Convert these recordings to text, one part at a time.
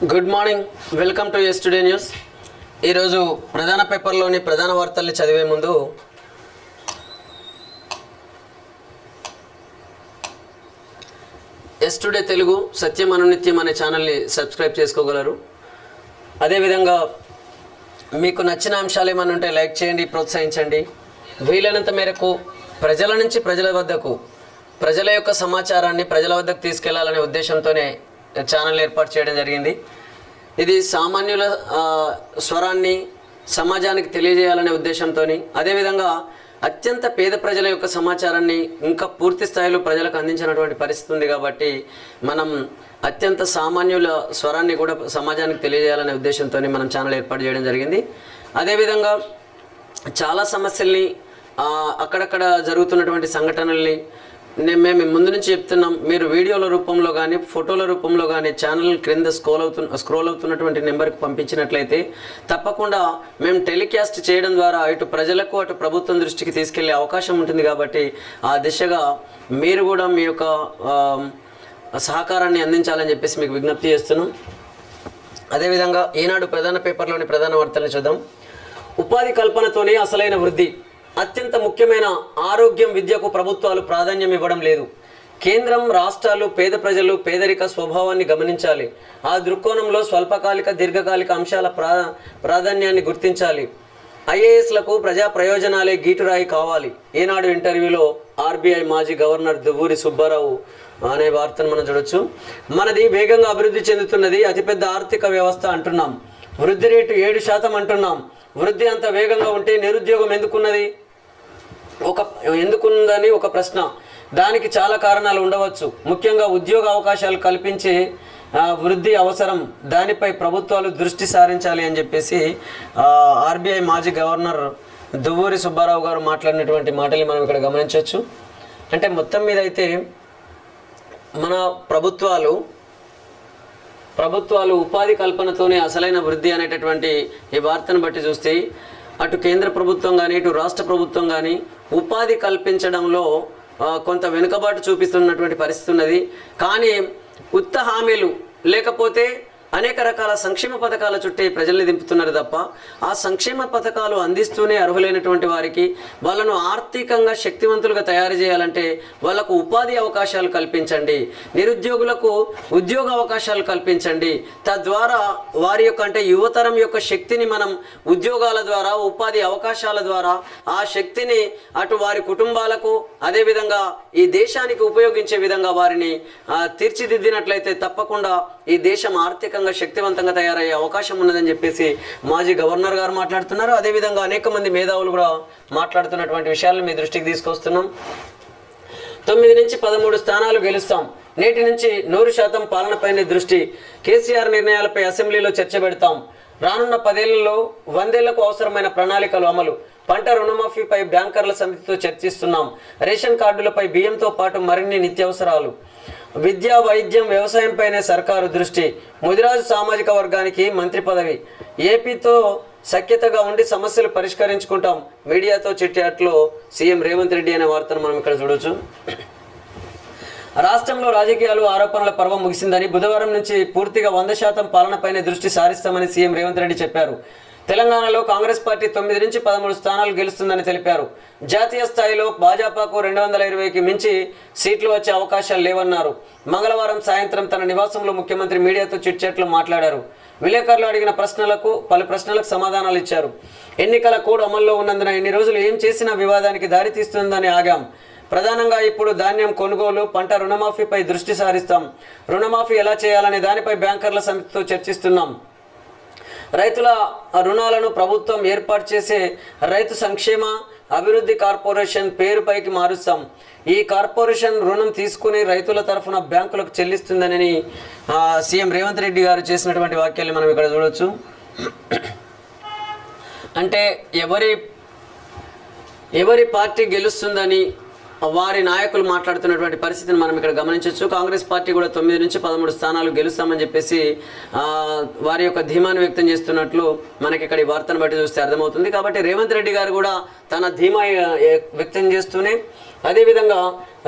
Good morning, welcome to ఎస్టుడే news. ఈరోజు ప్రధాన పేపర్లోని ప్రధాన వార్తల్ని చదివే ముందు ఎస్టుడే తెలుగు సత్యం అనునిత్యం అనే ఛానల్ని సబ్స్క్రైబ్ చేసుకోగలరు. అదేవిధంగా మీకు నచ్చిన అంశాలు ఏమైనా ఉంటే లైక్ చేయండి, ప్రోత్సహించండి. వీలైనంత మేరకు ప్రజల నుంచి ప్రజల వద్దకు, ప్రజల యొక్క సమాచారాన్ని ప్రజల వద్దకు తీసుకెళ్లాలనే ఉద్దేశంతోనే ఛానల్ ఏర్పాటు చేయడం జరిగింది. ఇది సామాన్యుల స్వరాన్ని సమాజానికి తెలియజేయాలనే ఉద్దేశంతో, అదేవిధంగా అత్యంత పేద ప్రజల యొక్క సమాచారాన్ని ఇంకా పూర్తి స్థాయిలో ప్రజలకు అందించినటువంటి పరిస్థితి ఉంది. కాబట్టి మనం అత్యంత సామాన్యుల స్వరాన్ని కూడా సమాజానికి తెలియజేయాలనే ఉద్దేశంతో మనం ఛానల్ ఏర్పాటు చేయడం జరిగింది. అదేవిధంగా చాలా సమస్యల్ని, అక్కడక్కడ జరుగుతున్నటువంటి సంఘటనల్ని మేము ముందు నుంచి చెప్తున్నాం. మీరు వీడియోల రూపంలో కానీ ఫోటోల రూపంలో కానీ ఛానల్ క్రింద స్క్రోల్ అవుతున్నటువంటి నెంబర్కి పంపించినట్లయితే తప్పకుండా మేము టెలికాస్ట్ చేయడం ద్వారా ఇటు ప్రజలకు అటు ప్రభుత్వం దృష్టికి తీసుకెళ్లే అవకాశం ఉంటుంది. కాబట్టి ఆ దిశగా మీరు కూడా మీ యొక్క సహకారాన్ని అందించాలని చెప్పేసి మీకు విజ్ఞప్తి చేస్తున్నాం. అదేవిధంగా ఈనాడు ప్రధాన పేపర్లోని ప్రధాన వార్తలను చూద్దాం. ఉపాధి కల్పనతోనే అసలైన వృద్ధి, అత్యంత ముఖ్యమైన ఆరోగ్యం, విద్యకు ప్రభుత్వాలు ప్రాధాన్యం ఇవ్వడం లేదు. కేంద్రం, రాష్ట్రాలు పేద ప్రజలు పేదరిక స్వభావాన్ని గమనించాలి. ఆ దృక్కోణంలో స్వల్పకాలిక దీర్ఘకాలిక అంశాల ప్రాధాన్యాన్ని గుర్తించాలి. ఐఏఎస్లకు ప్రజా ప్రయోజనాలే గీటురాయి కావాలి. ఈనాడు ఇంటర్వ్యూలో ఆర్బీఐ మాజీ గవర్నర్ దువ్వూరి సుబ్బారావు అనే వార్తను మనం చూడొచ్చు. మనది వేగంగా అభివృద్ధి చెందుతున్నది, అతిపెద్ద ఆర్థిక వ్యవస్థ అంటున్నాం. వృద్ధి రేటు 7% అంటున్నాం. వృద్ధి అంత వేగంగా ఉంటే నిరుద్యోగం ఎందుకుందని ఒక ప్రశ్న. దానికి చాలా కారణాలు ఉండవచ్చు. ముఖ్యంగా ఉద్యోగ అవకాశాలు కల్పించే వృద్ధి అవసరం. దానిపై ప్రభుత్వాలు దృష్టి సారించాలి అని చెప్పేసి ఆర్బీఐ మాజీ గవర్నర్ దువ్వూరి సుబ్బారావు గారు మాట్లాడినటువంటి మాటలు మనం ఇక్కడ గమనించవచ్చు. అంటే మొత్తం మీద అయితే మన ప్రభుత్వాలు ఉపాధి కల్పనతోనే అసలైన వృద్ధి అనేటటువంటి ఈ వార్తను బట్టి చూస్తే అటు కేంద్ర ప్రభుత్వం కానీ ఇటు రాష్ట్ర ప్రభుత్వం కానీ ఉపాధి కల్పించడంలో కొంత వెనుకబాటు చూపిస్తున్నటువంటి పరిస్థితి ఉన్నది. కానీ ఉత్త హామీలు లేకపోతే అనేక రకాల సంక్షేమ పథకాల చుట్టే ప్రజల్ని దింపుతున్నారు తప్ప ఆ సంక్షేమ పథకాలు అందిస్తూనే అర్హులైనటువంటి వారికి వాళ్ళను ఆర్థికంగా శక్తివంతులుగా తయారు చేయాలంటే వాళ్ళకు ఉపాధి అవకాశాలు కల్పించండి, నిరుద్యోగులకు ఉద్యోగ అవకాశాలు కల్పించండి. తద్వారా వారి యొక్క అంటే యువతరం యొక్క శక్తిని మనం ఉద్యోగాల ద్వారా, ఉపాధి అవకాశాల ద్వారా ఆ శక్తిని అటు వారి కుటుంబాలకు అదేవిధంగా ఈ దేశానికి ఉపయోగించే విధంగా వారిని తీర్చిదిద్దినట్లయితే తప్పకుండా ఈ దేశం ఆర్థికంగా శక్తివంతంగా తయారయ్యే అవకాశం ఉన్నదని చెప్పేసి మాజీ గవర్నర్ గారు మాట్లాడుతున్నారు. అదేవిధంగా అనేక మంది మేధావులు కూడా మాట్లాడుతున్నటువంటి విషయాలను మీ దృష్టికి తీసుకొస్తున్నాం. 9 నుంచి 13 స్థానాలు గెలుస్తాం. నేటి నుంచి 100% పాలనపైనే దృష్టి. కేసీఆర్ నిర్ణయాలపై అసెంబ్లీలో చర్చ పెడతాం. రానున్న 10 ఏళ్లలో 100 ఏళ్లకు అవసరమైన ప్రణాళికలు అమలు. పంట రుణమాఫీపై బ్యాంకర్ల సమితితో చర్చిస్తున్నాం. రేషన్ కార్డులపై బియ్యంతో పాటు మరిన్ని నిత్యావసరాలు. విద్య, వైద్యం, వ్యవసాయంపైనే సర్కారు దృష్టి. ముదిరాజు సామాజిక వర్గానికి మంత్రి పదవి. ఏపీతో సఖ్యతగా ఉండి సమస్యలు పరిష్కరించుకుంటాం. మీడియాతో చిట్చాట్లో సీఎం రేవంత్ రెడ్డి అనే వార్తను మనం ఇక్కడ చూడొచ్చు. రాష్ట్రంలో రాజకీయాలు ఆరోపణల పర్వం ముగిసిందని, బుధవారం నుంచి పూర్తిగా 100% పాలనపైనే దృష్టి సారిస్తామని సీఎం రేవంత్ రెడ్డి చెప్పారు. తెలంగాణలో కాంగ్రెస్ పార్టీ 9 నుంచి 13 స్థానాలు గెలుస్తుందని తెలిపారు. జాతీయ స్థాయిలో భాజపాకు 220కి మించి సీట్లు వచ్చే అవకాశాలు లేవన్నారు. మంగళవారం సాయంత్రం తన నివాసంలో ముఖ్యమంత్రి మీడియాతో చిట్చాట్లో మాట్లాడారు. విలేకరులు అడిగిన పలు ప్రశ్నలకు సమాధానాలు ఇచ్చారు. ఎన్నికల కోడ్ అమల్లో ఉన్నందున ఇన్ని రోజులు ఏం చేసినా వివాదానికి దారితీస్తుందని ఆగాం. ప్రధానంగా ఇప్పుడు ధాన్యం కొనుగోలు, పంట రుణమాఫీపై దృష్టి సారిస్తాం. రుణమాఫీ ఎలా చేయాలనే దానిపై బ్యాంకర్ల సమితితో చర్చిస్తున్నాం. రైతుల రుణాలను ప్రభుత్వం ఏర్పాటు చేసే రైతు సంక్షేమ అభివృద్ధి కార్పొరేషన్ పేరుపైకి మారుస్తాం. ఈ కార్పొరేషన్ రుణం తీసుకుని రైతుల తరఫున బ్యాంకులకు చెల్లిస్తుందని సీఎం రేవంత్ రెడ్డి గారు చేసినటువంటి వాక్యాలు మనం ఇక్కడ చూడవచ్చు. అంటే ఎవరి పార్టీ గెలుస్తుందని వారి నాయకులు మాట్లాడుతున్నటువంటి పరిస్థితిని మనం ఇక్కడ గమనించవచ్చు. కాంగ్రెస్ పార్టీ కూడా 9 నుంచి 13 స్థానాలు గెలుస్తామని చెప్పేసి వారి యొక్క ధీమాను వ్యక్తం చేస్తున్నట్లు మనకి ఇక్కడ ఈ వార్తను బట్టి చూస్తే అర్థమవుతుంది. కాబట్టి రేవంత్ రెడ్డి గారు కూడా తన ధీమా వ్యక్తం చేస్తూనే అదేవిధంగా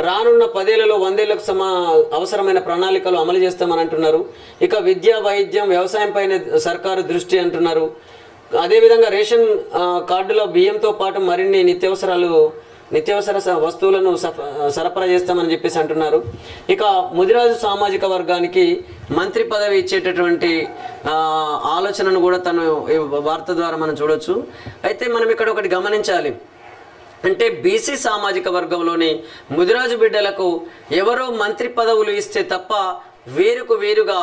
రానున్న 10 ఏళ్లలో 100 ఏళ్లకు అవసరమైన ప్రణాళికలు అమలు చేస్తామని అంటున్నారు. ఇక విద్య, వైద్యం, వ్యవసాయం పైన సర్కారు దృష్టి అంటున్నారు. అదేవిధంగా రేషన్ కార్డులో బియ్యంతో పాటు మరిన్ని నిత్యావసర వస్తువులను సరఫరా చేస్తామని చెప్పేసి అంటున్నారు. ఇక ముదిరాజు సామాజిక వర్గానికి మంత్రి పదవి ఇచ్చేటటువంటి ఆలోచనను కూడా తను ఈ వార్త ద్వారా మనం చూడొచ్చు. అయితే మనం ఇక్కడ ఒకటి గమనించాలి. అంటే బీసీ సామాజిక వర్గంలోని ముదిరాజు బిడ్డలకు ఎవరో మంత్రి పదవులు ఇస్తే తప్ప వేరుగా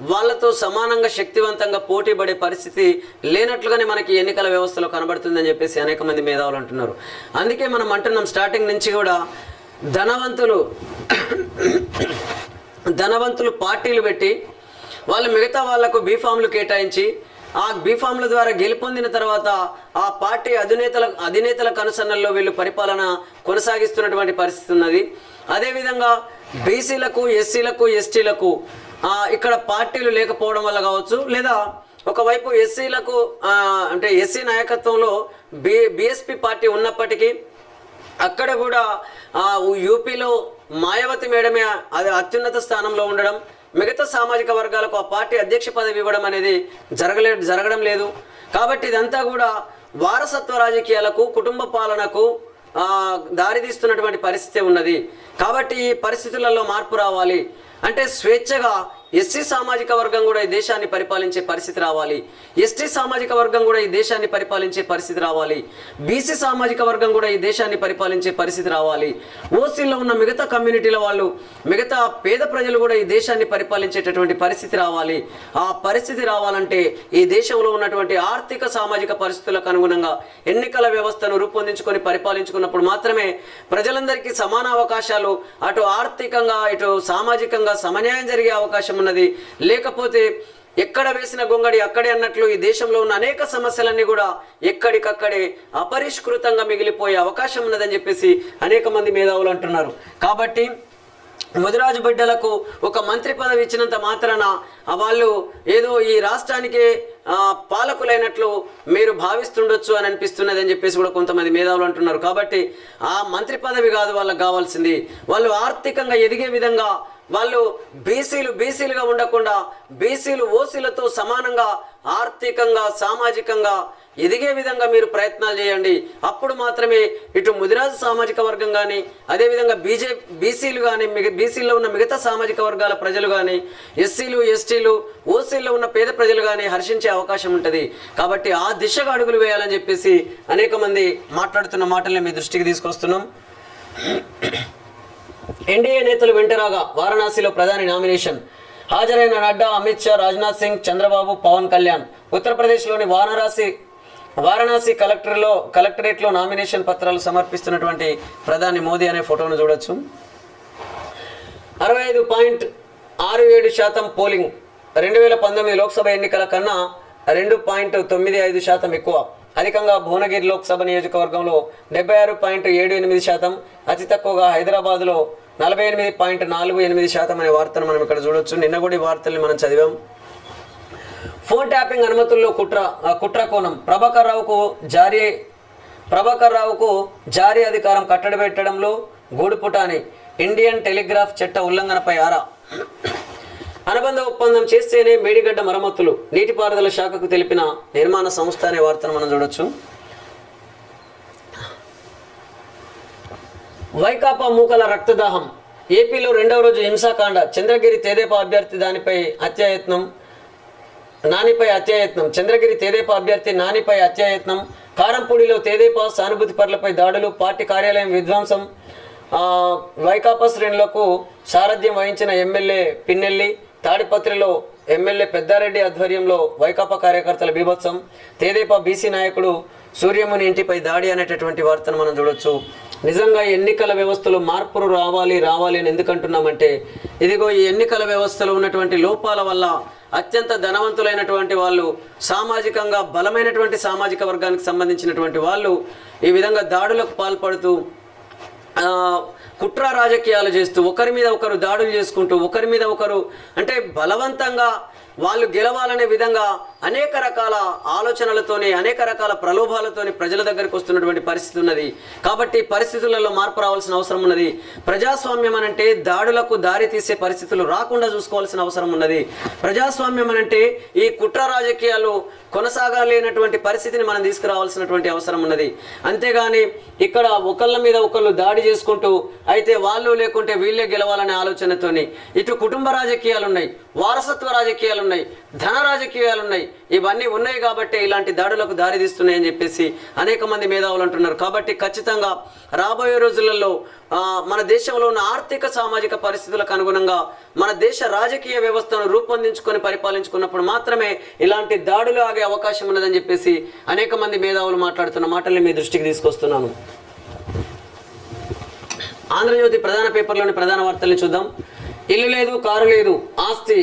వాళ్ళతో సమానంగా శక్తివంతంగా పోటీ పడే పరిస్థితి లేనట్లుగానే మనకి ఎన్నికల వ్యవస్థలో కనబడుతుందని చెప్పేసి అనేక మంది మేధావులు అంటున్నారు. అందుకే మనం అంటున్నాం స్టార్టింగ్ నుంచి కూడా ధనవంతులు పార్టీలు పెట్టి వాళ్ళు మిగతా వాళ్లకు బీఫామ్లు కేటాయించి ఆ బీఫామ్ల ద్వారా గెలుపొందిన తర్వాత ఆ పార్టీ అధినేతల కనుసన్నల్లో వీళ్ళు పరిపాలన కొనసాగిస్తున్నటువంటి పరిస్థితి ఉన్నది. అదేవిధంగా బీసీలకు, ఎస్సీలకు, ఎస్టీలకు ఇక్కడ పార్టీలు లేకపోవడం వల్ల కావచ్చు, లేదా ఒకవైపు ఎస్సీలకు అంటే ఎస్సీ నాయకత్వంలో బీఎస్పీ పార్టీ ఉన్నప్పటికీ అక్కడ కూడా యూపీలో మాయావతి మేడమే అది అత్యున్నత స్థానంలో ఉండడం, మిగతా సామాజిక వర్గాలకు ఆ పార్టీ అధ్యక్ష పదవి ఇవ్వడం అనేది జరగడం లేదు. కాబట్టి ఇదంతా కూడా వారసత్వ రాజకీయాలకు, కుటుంబ పాలనకు దారితీస్తున్నటువంటి పరిస్థితి ఉన్నది. కాబట్టి ఈ పరిస్థితులలో మార్పు రావాలి అంటే స్వేచ్ఛగా ఎస్సీ సామాజిక వర్గం కూడా ఈ దేశాన్ని పరిపాలించే పరిస్థితి రావాలి, ఎస్టీ సామాజిక వర్గం కూడా ఈ దేశాన్ని పరిపాలించే పరిస్థితి రావాలి, బీసీ సామాజిక వర్గం కూడా ఈ దేశాన్ని పరిపాలించే పరిస్థితి రావాలి, ఓసీలో ఉన్న మిగతా కమ్యూనిటీల వాళ్ళు, మిగతా పేద ప్రజలు కూడా ఈ దేశాన్ని పరిపాలించేటటువంటి పరిస్థితి రావాలి. ఆ పరిస్థితి రావాలంటే ఈ దేశంలో ఉన్నటువంటి ఆర్థిక సామాజిక పరిస్థితులకు అనుగుణంగా ఎన్నికల వ్యవస్థను రూపొందించుకొని పరిపాలించుకున్నప్పుడు మాత్రమే ప్రజలందరికీ సమాన అవకాశాలు, అటు ఆర్థికంగా ఇటు సామాజికంగా సమన్యాయం జరిగే అవకాశం ఉన్నది. లేకపోతే ఎక్కడ వేసిన గొంగడి అక్కడే అన్నట్లు ఈ దేశంలో ఉన్న అనేక సమస్యలన్నీ కూడా ఎక్కడికక్కడే అపరిష్కృతంగా మిగిలిపోయే అవకాశం ఉన్నదని చెప్పేసి అనేక మంది మేధావులు అంటున్నారు. కాబట్టి ముదిరాజు బిడ్డలకు ఒక మంత్రి పదవి ఇచ్చినంత మాత్రాన వాళ్ళు ఏదో ఈ రాష్ట్రానికి పాలకులైనట్లు మీరు భావిస్తుండొచ్చు అని అనిపిస్తున్నది అని చెప్పేసి కూడా కొంతమంది మేధావులు అంటున్నారు. కాబట్టి ఆ మంత్రి పదవి కాదు వాళ్ళకి కావాల్సింది, వాళ్ళు ఆర్థికంగా ఎదిగే విధంగా, వాళ్ళు బీసీలుగా ఉండకుండా బీసీలు ఓసీలతో సమానంగా ఆర్థికంగా సామాజికంగా ఎదిగే విధంగా మీరు ప్రయత్నాలు చేయండి. అప్పుడు మాత్రమే ఇటు ముదిరాజు సామాజిక వర్గం కానీ, అదేవిధంగా బీసీలు కానీ, బీసీలో ఉన్న మిగతా సామాజిక వర్గాల ప్రజలు కానీ, ఎస్సీలు, ఎస్టీలు, ఓసీల్లో ఉన్న పేద ప్రజలు కానీ హర్షించే అవకాశం ఉంటుంది. కాబట్టి ఆ దిశగా అడుగులు వేయాలని చెప్పేసి అనేక మంది మాట్లాడుతున్న మాటల్ని మీ దృష్టికి తీసుకొస్తున్నాం. ఎన్డీఏ నేతలు వెంటరాగా వారణాసిలో ప్రధాని నామినేషన్. హాజరైన నడ్డా, అమిత్ షా, రాజ్నాథ్ సింగ్, చంద్రబాబు, పవన్ కళ్యాణ్. ఉత్తరప్రదేశ్లోని వారణాసి కలెక్టరేట్లో నామినేషన్ పత్రాలు సమర్పిస్తున్నటువంటి ప్రధాని మోదీ అనే ఫోటోను చూడొచ్చు. 65.67% పోలింగ్ 2019 లోక్సభ ఎన్నికల కన్నా 2.95% ఎక్కువ. అధికంగా భువనగిరి లోక్సభ నియోజకవర్గంలో 76.78%, అతి తక్కువగా హైదరాబాద్లో 48.48% అనే వార్తను మనం ఇక్కడ చూడొచ్చు. నిన్న కూడా ఈ వార్తల్ని మనం చదివాం. ఫోన్ ట్యాపింగ్ అనుమతుల్లో కుట్ర కోణం. ప్రభాకర్ రావుకు జారీ అధికారం కట్టడి పెట్టడంలో గూడుపుటాని. ఇండియన్ టెలిగ్రాఫ్ చట్ట ఉల్లంఘనపై ఆరా. అనుబంధ ఒప్పందం చేస్తేనే మేడిగడ్డ మరమ్మతులు. నీటిపారుదల శాఖకు తెలిపిన నిర్మాణ సంస్థ అనే వార్తను మనం చూడొచ్చు. వైకాపా మూకల రక్తదాహం. ఏపీలో 2వ రోజు హింసాకాండ. చంద్రగిరి తెదేపా అభ్యర్థి చంద్రగిరి తెదేపా అభ్యర్థి నానిపై హత్యాయత్నం. కారంపూడిలో తెదేపా సానుభూతి పరులపై దాడులు. పార్టీ కార్యాలయం విధ్వంసం. వైకాపా శ్రేణులకు సారథ్యం వహించిన ఎమ్మెల్యే పిన్నెల్లి. తాడిపత్రిలో ఎమ్మెల్యే పెద్దారెడ్డి ఆధ్వర్యంలో వైకాపా కార్యకర్తల బీభత్సం. తెదేపా బీసీ నాయకుడు సూర్యముని ఇంటిపై దాడి అనేటటువంటి వార్తను మనం చూడొచ్చు. నిజంగా ఎన్నికల వ్యవస్థలో మార్పులు రావాలి అని ఎందుకంటున్నామంటే, ఇదిగో ఈ ఎన్నికల వ్యవస్థలో ఉన్నటువంటి లోపాల వల్ల అత్యంత ధనవంతులైనటువంటి వాళ్ళు, సామాజికంగా బలమైనటువంటి సామాజిక వర్గానికి సంబంధించినటువంటి వాళ్ళు ఈ విధంగా దాడులకు పాల్పడుతూ కుట్ర రాజకీయాలు చేస్తూ ఒకరి మీద ఒకరు దాడులు చేసుకుంటూ ఒకరి మీద ఒకరు అంటే బలవంతంగా వాళ్ళు గెలవాలనే విధంగా అనేక రకాల ఆలోచనలతోని అనేక రకాల ప్రలోభాలతోని ప్రజల దగ్గరికి వస్తున్నటువంటి పరిస్థితి ఉన్నది. కాబట్టి పరిస్థితులలో మార్పు రావాల్సిన అవసరం ఉన్నది. ప్రజాస్వామ్యం అనంటే దాడులకు దారి తీసే పరిస్థితులు రాకుండా చూసుకోవాల్సిన అవసరం ఉన్నది. ప్రజాస్వామ్యం అనంటే ఈ కుట్ర రాజకీయాలు కొనసాగాలేనటువంటి పరిస్థితిని మనం తీసుకురావాల్సినటువంటి అవసరం ఉన్నది. అంతేగాని ఇక్కడ ఒకళ్ళ మీద ఒకళ్ళు దాడి చేసుకుంటూ అయితే వాళ్ళు లేకుంటే వీళ్ళే గెలవాలనే ఆలోచనతోని ఇటు కుటుంబ రాజకీయాలు ఉన్నాయి, వారసత్వ రాజకీయాలు ఉన్నాయి, ధన రాజకీయాలు ఉన్నాయి. ఇవన్నీ ఉన్నాయి కాబట్టి ఇలాంటి దాడులకు దారి తీస్తున్నాయని చెప్పేసి అనేక మంది మేధావులు అంటున్నారు. కాబట్టి ఖచ్చితంగా రాబోయే రోజులలో మన దేశంలో ఉన్న ఆర్థిక సామాజిక పరిస్థితులకు అనుగుణంగా మన దేశ రాజకీయ వ్యవస్థను రూపొందించుకొని పరిపాలించుకున్నప్పుడు మాత్రమే ఇలాంటి దాడులు ఆగే అవకాశం ఉన్నదని చెప్పేసి అనేక మంది మేధావులు మాట్లాడుతున్న మాటల్ని మీ దృష్టికి తీసుకొస్తున్నాను. ఆంధ్రజ్యోతి ప్రధాన పేపర్లోని ప్రధాన వార్తల్ని చూద్దాం. ఇల్లు లేదు, కారు లేదు, ఆస్తి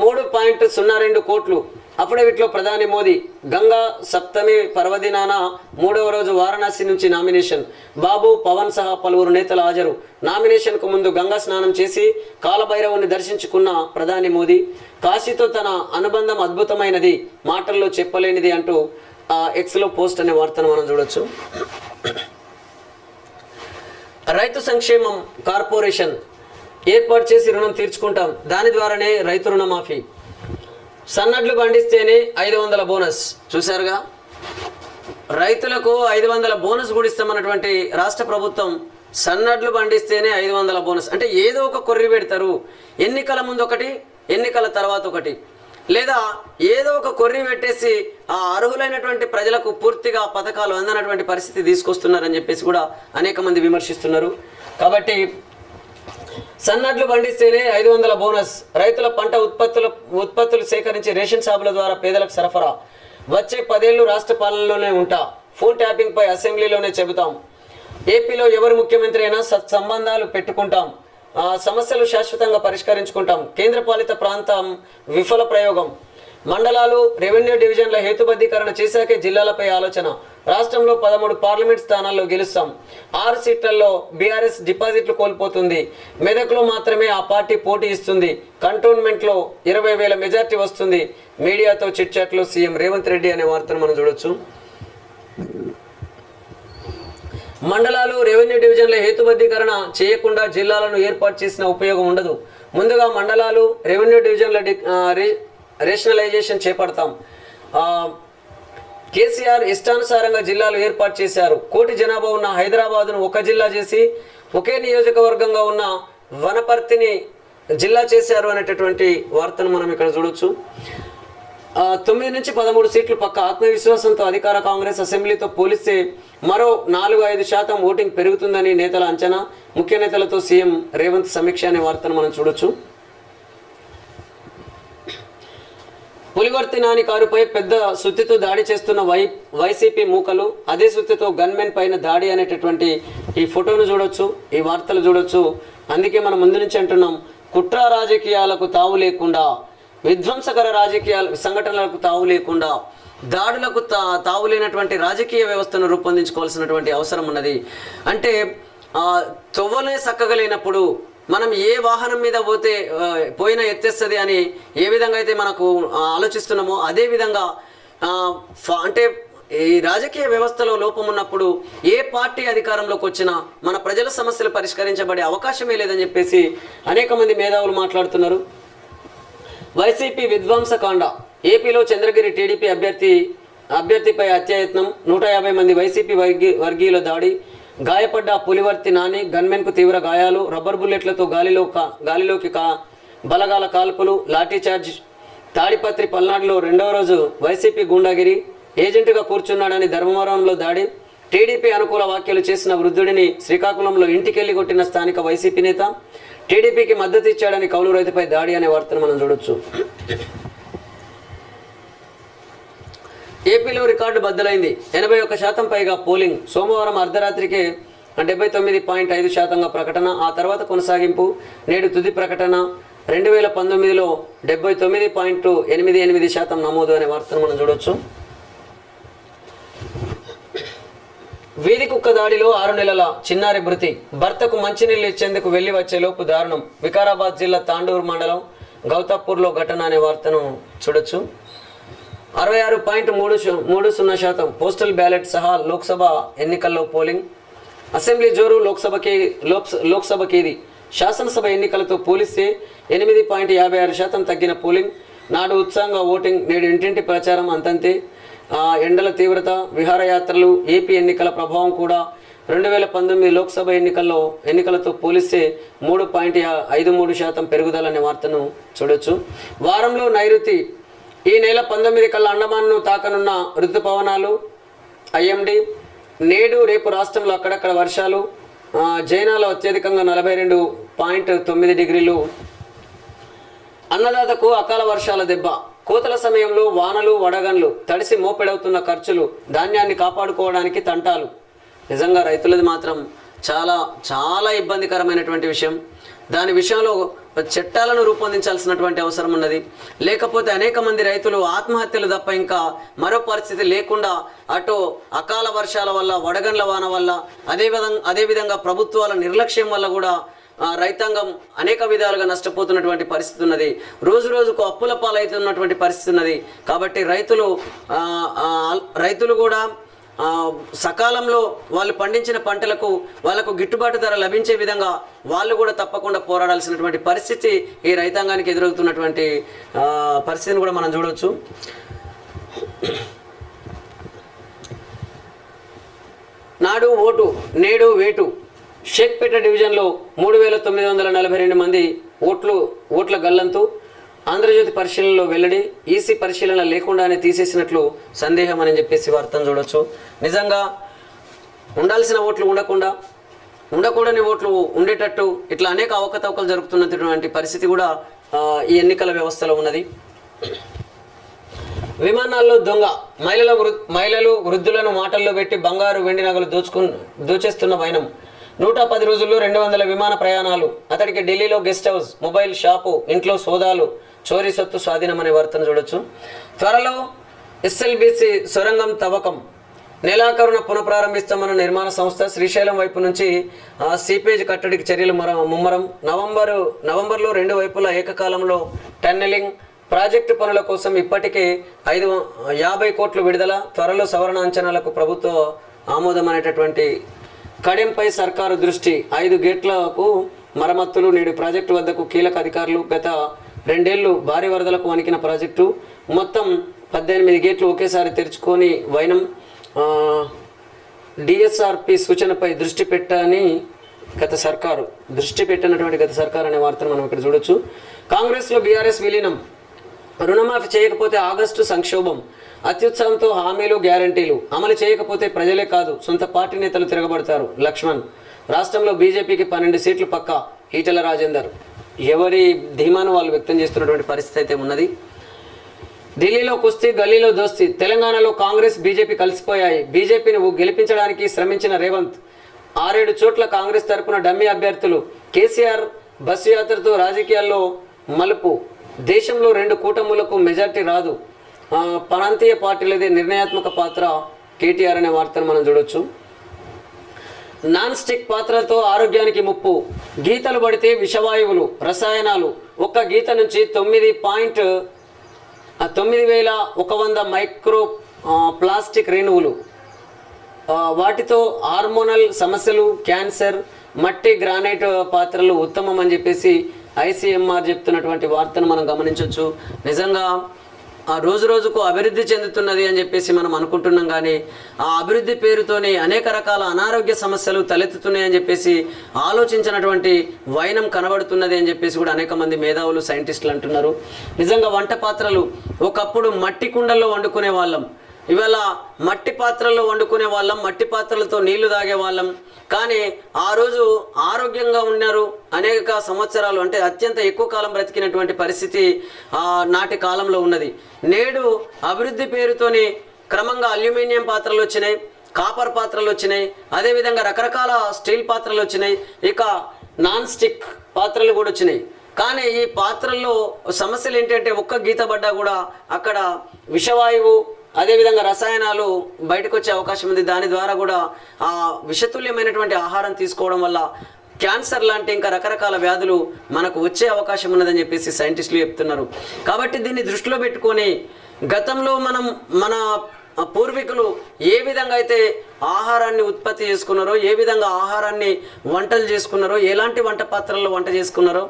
3.02 కోట్లు. అఫిడవిట్లో ప్రధాని మోదీ. గంగా సప్తమి పర్వదినాన 3వ రోజు వారణాసి నుంచి నామినేషన్. బాబు, పవన్ సహా పలువురు నేతలు హాజరు. నామినేషన్కు ముందు గంగా స్నానం చేసి కాలభైరవుని దర్శించుకున్న ప్రధాని మోదీ. కాశీతో తన అనుబంధం అద్భుతమైనది, మాటల్లో చెప్పలేనిది అంటూ ఎక్స్లో పోస్ట్ అనే వార్తను మనం చూడొచ్చు. రైతు సంక్షేమం కార్పొరేషన్ ఏర్పాటు చేసి రుణం తీర్చుకుంటాం, దాని ద్వారానే రైతు రుణమాఫీ. సన్నడ్లు పండిస్తేనే 500 బోనస్. చూశారుగా, రైతులకు 500 బోనస్ కూడా ఇస్తామన్నటువంటి రాష్ట్ర ప్రభుత్వం సన్నడ్లు పండిస్తేనే 500 బోనస్ అంటే ఏదో ఒక కొర్రి పెడతారు. ఎన్నికల ముందు ఒకటి, ఎన్నికల తర్వాత ఒకటి, లేదా ఏదో ఒక కొర్రి పెట్టేసి ఆ అర్హులైనటువంటి ప్రజలకు పూర్తిగా పథకాలు అందనటువంటి పరిస్థితి తీసుకొస్తున్నారని చెప్పేసి కూడా అనేక మంది విమర్శిస్తున్నారు. కాబట్టి సన్నడ్లు పండిస్తేనే 500 బోనస్. రైతుల పంట ఉత్పత్తులు సేకరించి రేషన్ షాపుల ద్వారా పేదలకు సరఫరా. వచ్చే 10 ఏళ్ళు రాష్ట్ర పాలనలోనే ఉంటా. ఫోన్ ట్యాపింగ్ పై అసెంబ్లీలోనే చెబుతాం. ఏపీలో ఎవరు ముఖ్యమంత్రి అయినా సత్సంబంధాలు పెట్టుకుంటాం. సమస్యలు శాశ్వతంగా పరిష్కరించుకుంటాం. కేంద్రపాలిత ప్రాంతం విఫల ప్రయోగం. మండలాలు, రెవెన్యూ డివిజన్ల హేతుబద్ధీకరణ చేశాకే జిల్లాలపై ఆలోచన. రాష్ట్రంలో 13 పార్లమెంట్ స్థానాల్లో గెలుస్తాం. 6 సీట్లలో బీఆర్ఎస్ డిపాజిట్లు కోల్పోతుంది. మెదక్లో మాత్రమే ఆ పార్టీ పోటీ ఇస్తుంది. కంటోన్మెంట్లో 20,000 మెజార్టీ వస్తుంది. మీడియాతో చిట్చాట్లో సీఎం రేవంత్ రెడ్డి అనే వార్తను మనం చూడొచ్చు. మండలాలు, రెవెన్యూ డివిజన్ల హేతుబద్ధీకరణ చేయకుండా జిల్లాలను ఏర్పాటు చేసిన ఉపయోగం ఉండదు. ముందుగా మండలాలు, రెవెన్యూ డివిజన్ల రేషనలైజేషన్ చేపడతాం. కేసీఆర్ ఇష్టానుసారంగా జిల్లాలు ఏర్పాటు చేశారు. 1 కోటి జనాభా ఉన్న హైదరాబాదును ఒక జిల్లా చేసి ఒకే నియోజకవర్గంగా ఉన్న వనపర్తిని జిల్లా చేశారు అనేటటువంటి వార్తను మనం ఇక్కడ చూడొచ్చు. 9 నుంచి 13 సీట్లు పక్క. ఆత్మవిశ్వాసంతో అధికార కాంగ్రెస్ అసెంబ్లీతో పోలిస్తే మరో 4-5% ఓటింగ్ పెరుగుతుందని నేతల అంచనా. ముఖ్య నేతలతో సీఎం రేవంత్ సమీక్ష అనే వార్తను మనం చూడొచ్చు. పులివర్తి నాని కారుపై పెద్ద సుత్తితో దాడి చేస్తున్న వైసీపీ మూకలు. అదే సుత్తితో గన్మెన్ పైన దాడి అనేటటువంటి ఈ ఫోటోను చూడొచ్చు, ఈ వార్తలు చూడొచ్చు. అందుకే మనం ముందు నుంచి అంటున్నాం, కుట్ర రాజకీయాలకు తావు లేకుండా, విధ్వంసకర సంఘటనలకు తావు లేకుండా, దాడులకు తావు లేనటువంటి రాజకీయ వ్యవస్థను రూపొందించుకోవాల్సినటువంటి అవసరం ఉన్నది. అంటే తొవ్వలే చక్కగా లేనప్పుడు మనం ఏ వాహనం మీద పోయినా ఎత్తేస్తుంది అని ఏ విధంగా అయితే మనకు ఆలోచిస్తున్నామో అదే విధంగా అంటే ఈ రాజకీయ వ్యవస్థలో లోపం ఉన్నప్పుడు ఏ పార్టీ అధికారంలోకి వచ్చినా మన ప్రజల సమస్యలు పరిష్కరించబడే అవకాశమే లేదని చెప్పేసి అనేక మంది మేధావులు మాట్లాడుతున్నారు. వైసీపీ విధ్వంసకాండ. ఏపీలో చంద్రగిరి టీడీపీ అభ్యర్థిపై హత్యాయత్నం. 150 మంది వైసీపీ వర్గీయుల దాడి. గాయపడ్డ పులివర్తి నాని. గన్మెన్కు తీవ్ర గాయాలు. రబ్బర్ బుల్లెట్లతో గాలిలోకి బలగాల కాల్పులు. లాఠీచార్జ్. తాడిపత్రి పల్నాడులో 2వ రోజు వైసీపీ గూండాగిరి. ఏజెంటుగా కూర్చున్నాడని ధర్మవరంలో దాడి. టీడీపీ అనుకూల వ్యాఖ్యలు చేసిన వృద్ధుడిని శ్రీకాకుళంలో ఇంటికెళ్లి కొట్టిన స్థానిక వైసీపీ నేత. టీడీపీకి మద్దతు ఇచ్చాడని కౌలు రైతుపై దాడి అనే వార్తను మనం చూడొచ్చు. ఏపీలో రికార్డు బద్దలైంది. 81% పైగా పోలింగ్. సోమవారం అర్ధరాత్రికే 79.5%గా ప్రకటన. ఆ తర్వాత కొనసాగింపు. నేడు తుది ప్రకటన. 2019లో 79.88% నమోదు అనే వార్తను మనం చూడొచ్చు. వీధి కుక్క దాడిలో 6 నెలల చిన్నారి మృతి. భర్తకు మంచినీళ్ళు ఇచ్చేందుకు వెళ్లి వచ్చేలోపు దారుణం. వికారాబాద్ జిల్లా తాండూరు మండలం గౌతాపూర్లో ఘటన అనే వార్తను చూడొచ్చు. 66.30% పోస్టల్ బ్యాలెట్ సహా లోక్సభ ఎన్నికల్లో పోలింగ్. అసెంబ్లీ జోరు, లోక్సభకి ఇది. శాసనసభ ఎన్నికలతో పోలిస్తే 8.56% తగ్గిన పోలింగ్. నాడు ఉత్సాహంగా ఓటింగ్, నేడు ఇంటింటి ప్రచారం అంతంతే. ఎండల తీవ్రత, విహారయాత్రలు, ఏపీ ఎన్నికల ప్రభావం కూడా 2019 లోక్సభ ఎన్నికలతో పోలిస్తే 3.53% పెరుగుదల అనే వార్తను చూడొచ్చు. వారంలో నైరుతి. ఈ నెల 19 కల్లా అండమాన్ను తాకనున్న ఋతుపవనాలు. ఐఎండి. నేడు రేపు రాష్ట్రంలో అక్కడక్కడ వర్షాలు. జైనాలో అత్యధికంగా 42.9 డిగ్రీలు. అన్నదాతకు అకాల వర్షాల దెబ్బ. కోతల సమయంలో వానలు, వడగండ్లు, తడిసి మోపెడవుతున్న ఖర్చులు, ధాన్యాన్ని కాపాడుకోవడానికి తంటాలు. నిజంగా రైతులది మాత్రం చాలా చాలా ఇబ్బందికరమైనటువంటి విషయం. దాని విషయంలో చట్టాలను రూపొందించాల్సినటువంటి అవసరం ఉన్నది. లేకపోతే అనేక మంది రైతులు ఆత్మహత్యలు తప్ప ఇంకా మరో పరిస్థితి లేకుండా అటు అకాల వర్షాల వల్ల, వడగండ్ల వాన వల్ల, అదేవిధంగా ప్రభుత్వాల నిర్లక్ష్యం వల్ల కూడా రైతాంగం అనేక విధాలుగా నష్టపోతున్నటువంటి పరిస్థితి ఉన్నది. రోజు రోజుకు అప్పుల పాలవుతున్నటువంటి పరిస్థితి ఉన్నది. కాబట్టి రైతులు కూడా సకాలంలో వాళ్ళు పండించిన పంటలకు వాళ్ళకు గిట్టుబాటు ధర లభించే విధంగా వాళ్ళు కూడా తప్పకుండా పోరాడాల్సినటువంటి పరిస్థితి ఈ రైతాంగానికి ఎదురవుతున్నటువంటి పరిస్థితిని కూడా మనం చూడవచ్చు. నాడు ఓటు, నేడు వేటు. షేక్పేట డివిజన్లో 3,942 మంది ఓట్ల గల్లంతు. ఆంధ్రజ్యోతి పరిశీలనలో వెల్లడి. ఈసీ పరిశీలన లేకుండానే తీసేసినట్లు సందేహం అని చెప్పేసి వార్తను చూడొచ్చు. నిజంగా ఉండాల్సిన ఓట్లు ఉండకూడని ఓట్లు ఉండేటట్టు ఇట్లా అనేక అవకతవకలు జరుగుతున్నటువంటి పరిస్థితి కూడా ఈ ఎన్నికల వ్యవస్థలో ఉన్నది. విమానాల్లో దొంగ. మహిళలు వృద్ధులను మాటల్లో పెట్టి బంగారు, వెండి నగలు దోచేస్తున్న వైనం. 110 రోజుల్లో 200 విమాన ప్రయాణాలు. అతడికి ఢిల్లీలో గెస్ట్ హౌస్, మొబైల్ షాపు, ఇంట్లో సోదాలు, చోరీ సొత్తు స్వాధీనం అనే వార్తను చూడొచ్చు. త్వరలో ఎస్ఎల్బిసి సొరంగం తవ్వకం. నెలాఖరున పునఃప్రారంభిస్తామన్న నిర్మాణ సంస్థ. శ్రీశైలం వైపు నుంచి సీపేజ్ కట్టడికి చర్యలు ముమ్మరం. నవంబర్లో 2 వైపులా ఏకకాలంలో టన్నెలింగ్. ప్రాజెక్టు పనుల కోసం ఇప్పటికే 50 కోట్లు విడుదల. త్వరలో సవరణ అంచనాలకు ప్రభుత్వ ఆమోదం అనేటటువంటి కడెంపై సర్కారు దృష్టి. 5 గేట్లకు మరమ్మతులు. నేడు ప్రాజెక్టు వద్దకు కీలక అధికారులు. గత 2 ఏళ్లు భారీ వరదలకు వణికిన ప్రాజెక్టు. మొత్తం 18 గేట్లు ఒకేసారి తెరుచుకొని వైనం. డిఎస్ఆర్పి సూచనపై దృష్టి పెట్టినటువంటి గత సర్కారు అనే వార్తను మనం ఇక్కడ చూడొచ్చు. కాంగ్రెస్లో బీఆర్ఎస్ విలీనం. రుణమాఫీ చేయకపోతే ఆగస్టు సంక్షోభం. అత్యుత్సాహంతో హామీలు, గ్యారంటీలు అమలు చేయకపోతే ప్రజలే కాదు సొంత పార్టీ నేతలు తిరగబడతారు. లక్ష్మణ్. రాష్ట్రంలో బీజేపీకి 12 సీట్లు పక్కా. ఈటెల రాజేందర్. ఎవరి ధీమాను వాళ్ళు వ్యక్తం చేస్తున్నటువంటి పరిస్థితి అయితే ఉన్నది. ఢిల్లీలో కుస్తీ, గల్లీలో దోస్తీ. తెలంగాణలో కాంగ్రెస్, బీజేపీ కలిసిపోయాయి. బీజేపీని గెలిపించడానికి శ్రమించిన రేవంత్. 6-7 చోట్ల కాంగ్రెస్ తరపున డమ్మీ అభ్యర్థులు. కేసీఆర్ బస్సు యాత్రతో రాజకీయాల్లో మలుపు. దేశంలో 2 కూటములకు మెజార్టీ రాదు. ప్రాంతీయ పార్టీలదే నిర్ణయాత్మక పాత్ర. కేటీఆర్ అనే వార్తను మనం చూడొచ్చు. నాన్ స్టిక్ పాత్రలతో ఆరోగ్యానికి ముప్పు. గీతలు పడితే విషవాయువులు, రసాయనాలు. ఒక్క గీత నుంచి 9,100 మైక్రో ప్లాస్టిక్ రేణువులు. వాటితో హార్మోనల్ సమస్యలు, క్యాన్సర్. మట్టి, గ్రానైట్ పాత్రలు ఉత్తమం అని చెప్పేసి ఐసీఎంఆర్ చెప్తున్నటువంటి వార్తను మనం గమనించవచ్చు. నిజంగా రోజు రోజుకు అభివృద్ధి చెందుతున్నది అని చెప్పేసి మనం అనుకుంటున్నాం, కానీ ఆ అభివృద్ధి పేరుతోనే అనేక రకాల అనారోగ్య సమస్యలు తలెత్తుతున్నాయి అని చెప్పేసి ఆలోచించినటువంటి వైనం కనబడుతున్నది అని చెప్పేసి కూడా అనేక మంది మేధావులు, సైంటిస్టులు అంటున్నారు. నిజంగా వంట పాత్రలు ఒకప్పుడు మట్టి కుండల్లో వండుకునే వాళ్ళం, ఇవాళ మట్టి పాత్రల్లో వండుకునే వాళ్ళం, మట్టి పాత్రలతో నీళ్లు తాగే వాళ్ళం. కానీ ఆ రోజు ఆరోగ్యంగా ఉన్నారు, అనేక సంవత్సరాలు అంటే అత్యంత ఎక్కువ కాలం బ్రతికినటువంటి పరిస్థితి నాటి కాలంలో ఉన్నది. నేడు అభివృద్ధి పేరుతోని క్రమంగా అల్యూమినియం పాత్రలు వచ్చినాయి, కాపర్ పాత్రలు వచ్చినాయి, అదేవిధంగా రకరకాల స్టీల్ పాత్రలు వచ్చినాయి, ఇక నాన్ స్టిక్ పాత్రలు కూడా వచ్చినాయి. కానీ ఈ పాత్రల్లో సమస్యలు ఏంటంటే ఒక్క గీత పడ్డా కూడా అక్కడ విషవాయువు, అదేవిధంగా రసాయనాలు బయటకు వచ్చే అవకాశం ఉంది. దాని ద్వారా కూడా ఆ విషతుల్యమైనటువంటి ఆహారం తీసుకోవడం వల్ల క్యాన్సర్ లాంటి ఇంకా రకరకాల వ్యాధులు మనకు వచ్చే అవకాశం ఉన్నదని చెప్పేసి సైంటిస్టులు చెప్తున్నారు. కాబట్టి దీన్ని దృష్టిలో పెట్టుకొని గతంలో మన పూర్వీకులు ఏ విధంగా అయితే ఆహారాన్ని ఉత్పత్తి చేసుకున్నారో, ఏ విధంగా ఆహారాన్ని వంటలు చేసుకున్నారో, ఎలాంటి వంట పాత్రల్లో వంట చేసుకున్నారో,